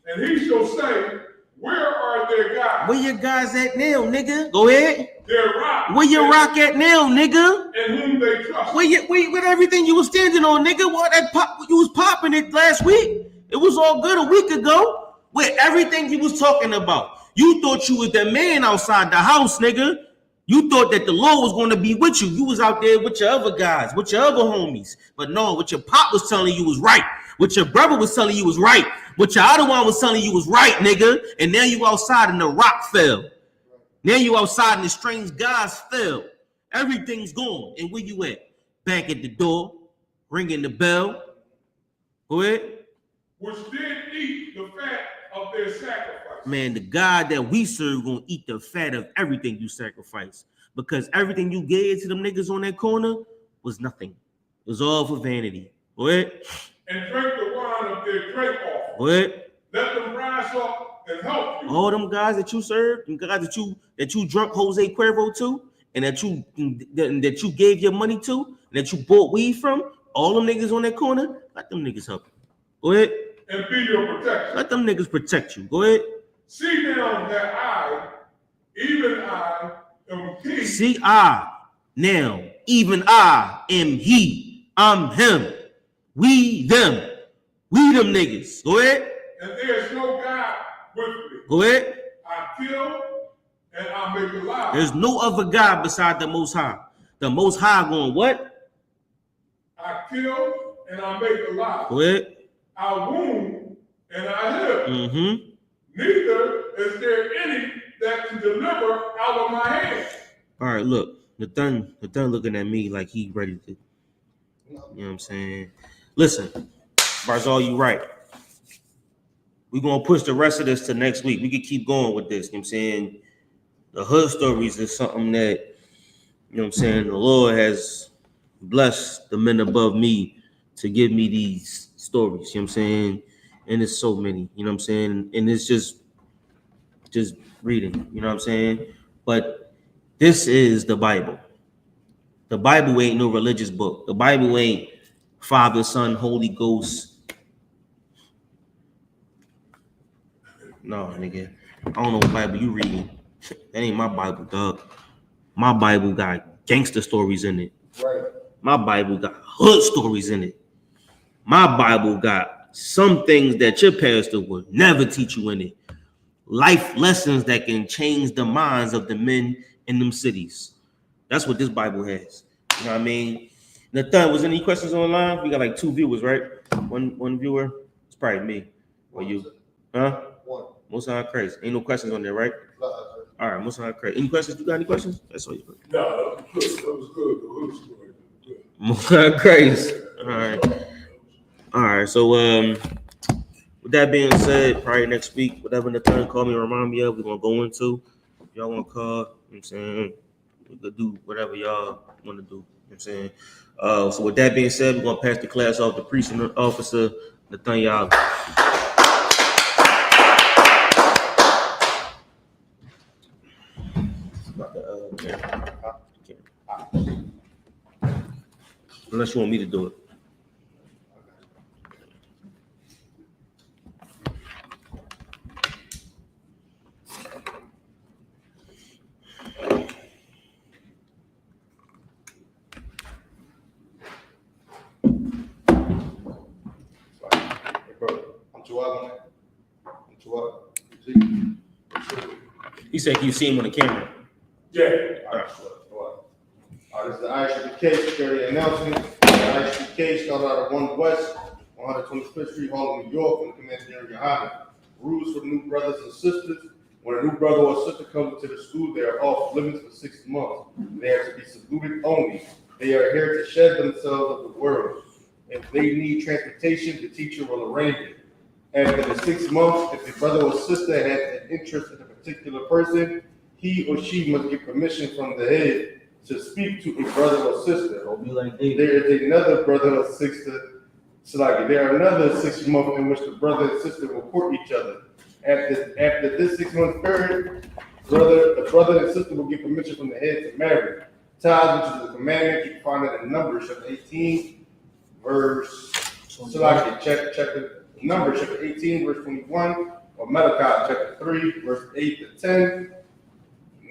And he shall say, where are their guys? Where your guys at now, nigga? Go ahead. Their rock. Where your rock at now, nigga? And whom they trust. Where everything you was standing on, nigga? What that pop? You was popping it last week. It was all good a week ago. With everything you was talking about, you thought you was the man outside the house, nigga. You thought that the Lord was going to be with you. You was out there with your other guys, with your other homies. But no, what your pop was telling you was right. What your brother was telling you was right. What your other one was telling you was right, nigga. And now you outside and the rock fell. Now you outside and the strange guys fell. Everything's gone. And where you at? Back at the door, ringing the bell. Go ahead. Which did eat the fat of their sacrifice. Man, the God that we serve gonna eat the fat of everything you sacrifice, because everything you gave to them niggas on that corner was nothing. It was all for vanity. Go ahead. And drink the wine of their drink offering. Go ahead. Let them rise up and help you. All them guys that you served, them guys that you drunk Jose Cuervo to, and that you gave your money to, and that you bought weed from, all them niggas on that corner, let them niggas help you. Go ahead. And be your protection. Let them niggas protect you. Go ahead. See now that I, even I, am he. See I, now, even I am he. I'm him. We them. We them niggas. Go ahead. And there's no God with me. Go ahead. I kill and I make alive. There's no other God beside the Most High. The Most High going what? I kill and I make alive. Go ahead. I wound and I heal. Mm-hmm. Neither is there any that can deliver out of my hand. All right, look. The thun looking at me like he ready to. You know what I'm saying? Listen, Barzal, you right. We're going to push the rest of this to next week. We can keep going with this. You know what I'm saying? The hood stories is something that, you know what I'm saying, the Lord has blessed the men above me to give me these stories. You know what I'm saying? And it's so many, you know what I'm saying? And it's just reading, you know what I'm saying? But this is the Bible. The Bible ain't no religious book. The Bible ain't Father, Son, Holy Ghost. No, nigga. I don't know what Bible you reading. That ain't my Bible, dog. My Bible got gangster stories in it. Right. My Bible got hood stories in it. My Bible got some things that your pastor would never teach you in it. Life lessons that can change the minds of the men in them cities. That's what this Bible has. You know what I mean? Nathan, was any questions online? We got like 2 viewers, right? One viewer. It's probably me or you. Huh? One. Most of crazy. Ain't no questions on there, right? All right, most of crazy. Any questions? You got any questions? That's all you put. No, that was good. That was good. Most crazy. All right. So with that being said, probably next week, whatever Nathan call me, remind me of, we're gonna go into. If y'all want to call, you know what I'm saying, we could do whatever y'all want to do. You know what I'm saying. So with that being said, we're gonna pass the class off to precinct officer Nathaniel. Unless you want me to do it. He said, "Can you see him on the camera?" Yeah. This is the I.S.U.P.K security announcement. The I.S.U.P.K started out at 1 West, 125th Street, Harlem, New York, from the Command General YAHANNA. Rules for new brothers and sisters. When a new brother or sister comes into the school, they are off limits for 6 months. They are to be saluted only. They are here to shed themselves of the world. If they need transportation, the teacher will arrange it. After the 6 months, if the brother or sister has an interest in a particular person, he or she must get permission from the head to speak to a brother or sister. There is another brother or sister, there are another 6 months in which the brother and sister will court each other. After this 6 month period, the brother and sister will get permission from the head to marry. Tithes, which is a commandment, you can find it in Numbers chapter 18, verse, chapter Numbers chapter 18, verse 21, or Malachi chapter 3, verse 8 to 10.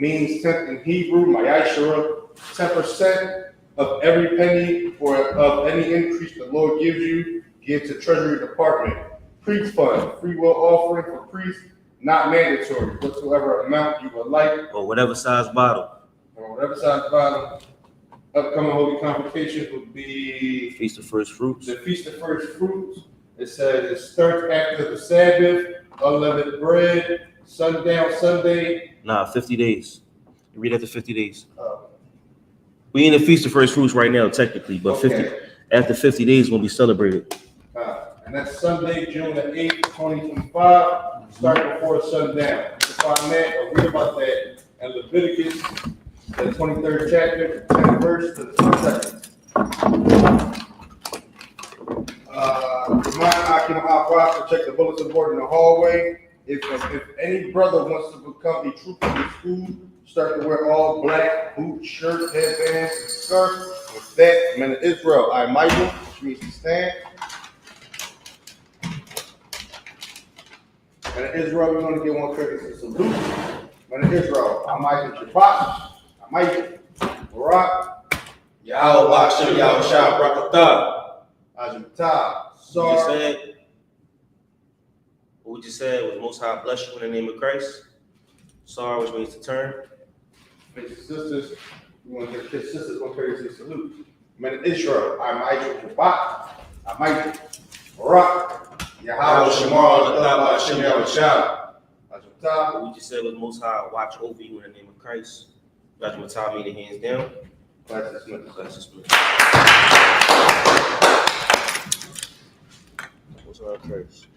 Means tenth in Hebrew, YAHUSHUA, 10% of every penny or of any increase the Lord gives you, give to Treasury Department. Priest fund, free will offering for priests, not mandatory. Whatsoever amount you would like. Or whatever size bottle. Or whatever size bottle. Upcoming holy convocations would be Feast of First Fruits. The Feast of First Fruits. It says it starts after the Sabbath, unleavened bread, sundown Sunday. Nah, 50 days. You read after 50 days. We in the Feast of First Fruits right now, technically, but after 50 days, when we celebrated. And that's Sunday, June the 8th, 2025. Start before sundown. You can find that or read about that in Leviticus, the 23rd chapter, 10th verse to the 22nd. Remind Akim to check the bulletin board in the hallway. If any brother wants to become a trooper in the school, start to wear all black, boots, shirts, headbands, and scarves. With that, man of Israel, I Michael, which means to stand. Man of Israel, we're going to get one courtesy salute. Man of Israel, I Michael Shabbat, I Michael Barak, YAHWAH, YAHUSHUA, Brakatah. Ajimtah, Sar. What we just said was Most High bless you in the name of Christ. Sar, which means to turn. Sisters, we want to get his sisters one courtesy salute. Man of Israel, I Michael Shabbat, I Michael Barak, YAHWAH, What we just said was Most High watch over you in the name of Christ. Rajmatah, meaning hands down. Glasses Smith. Most High Christ.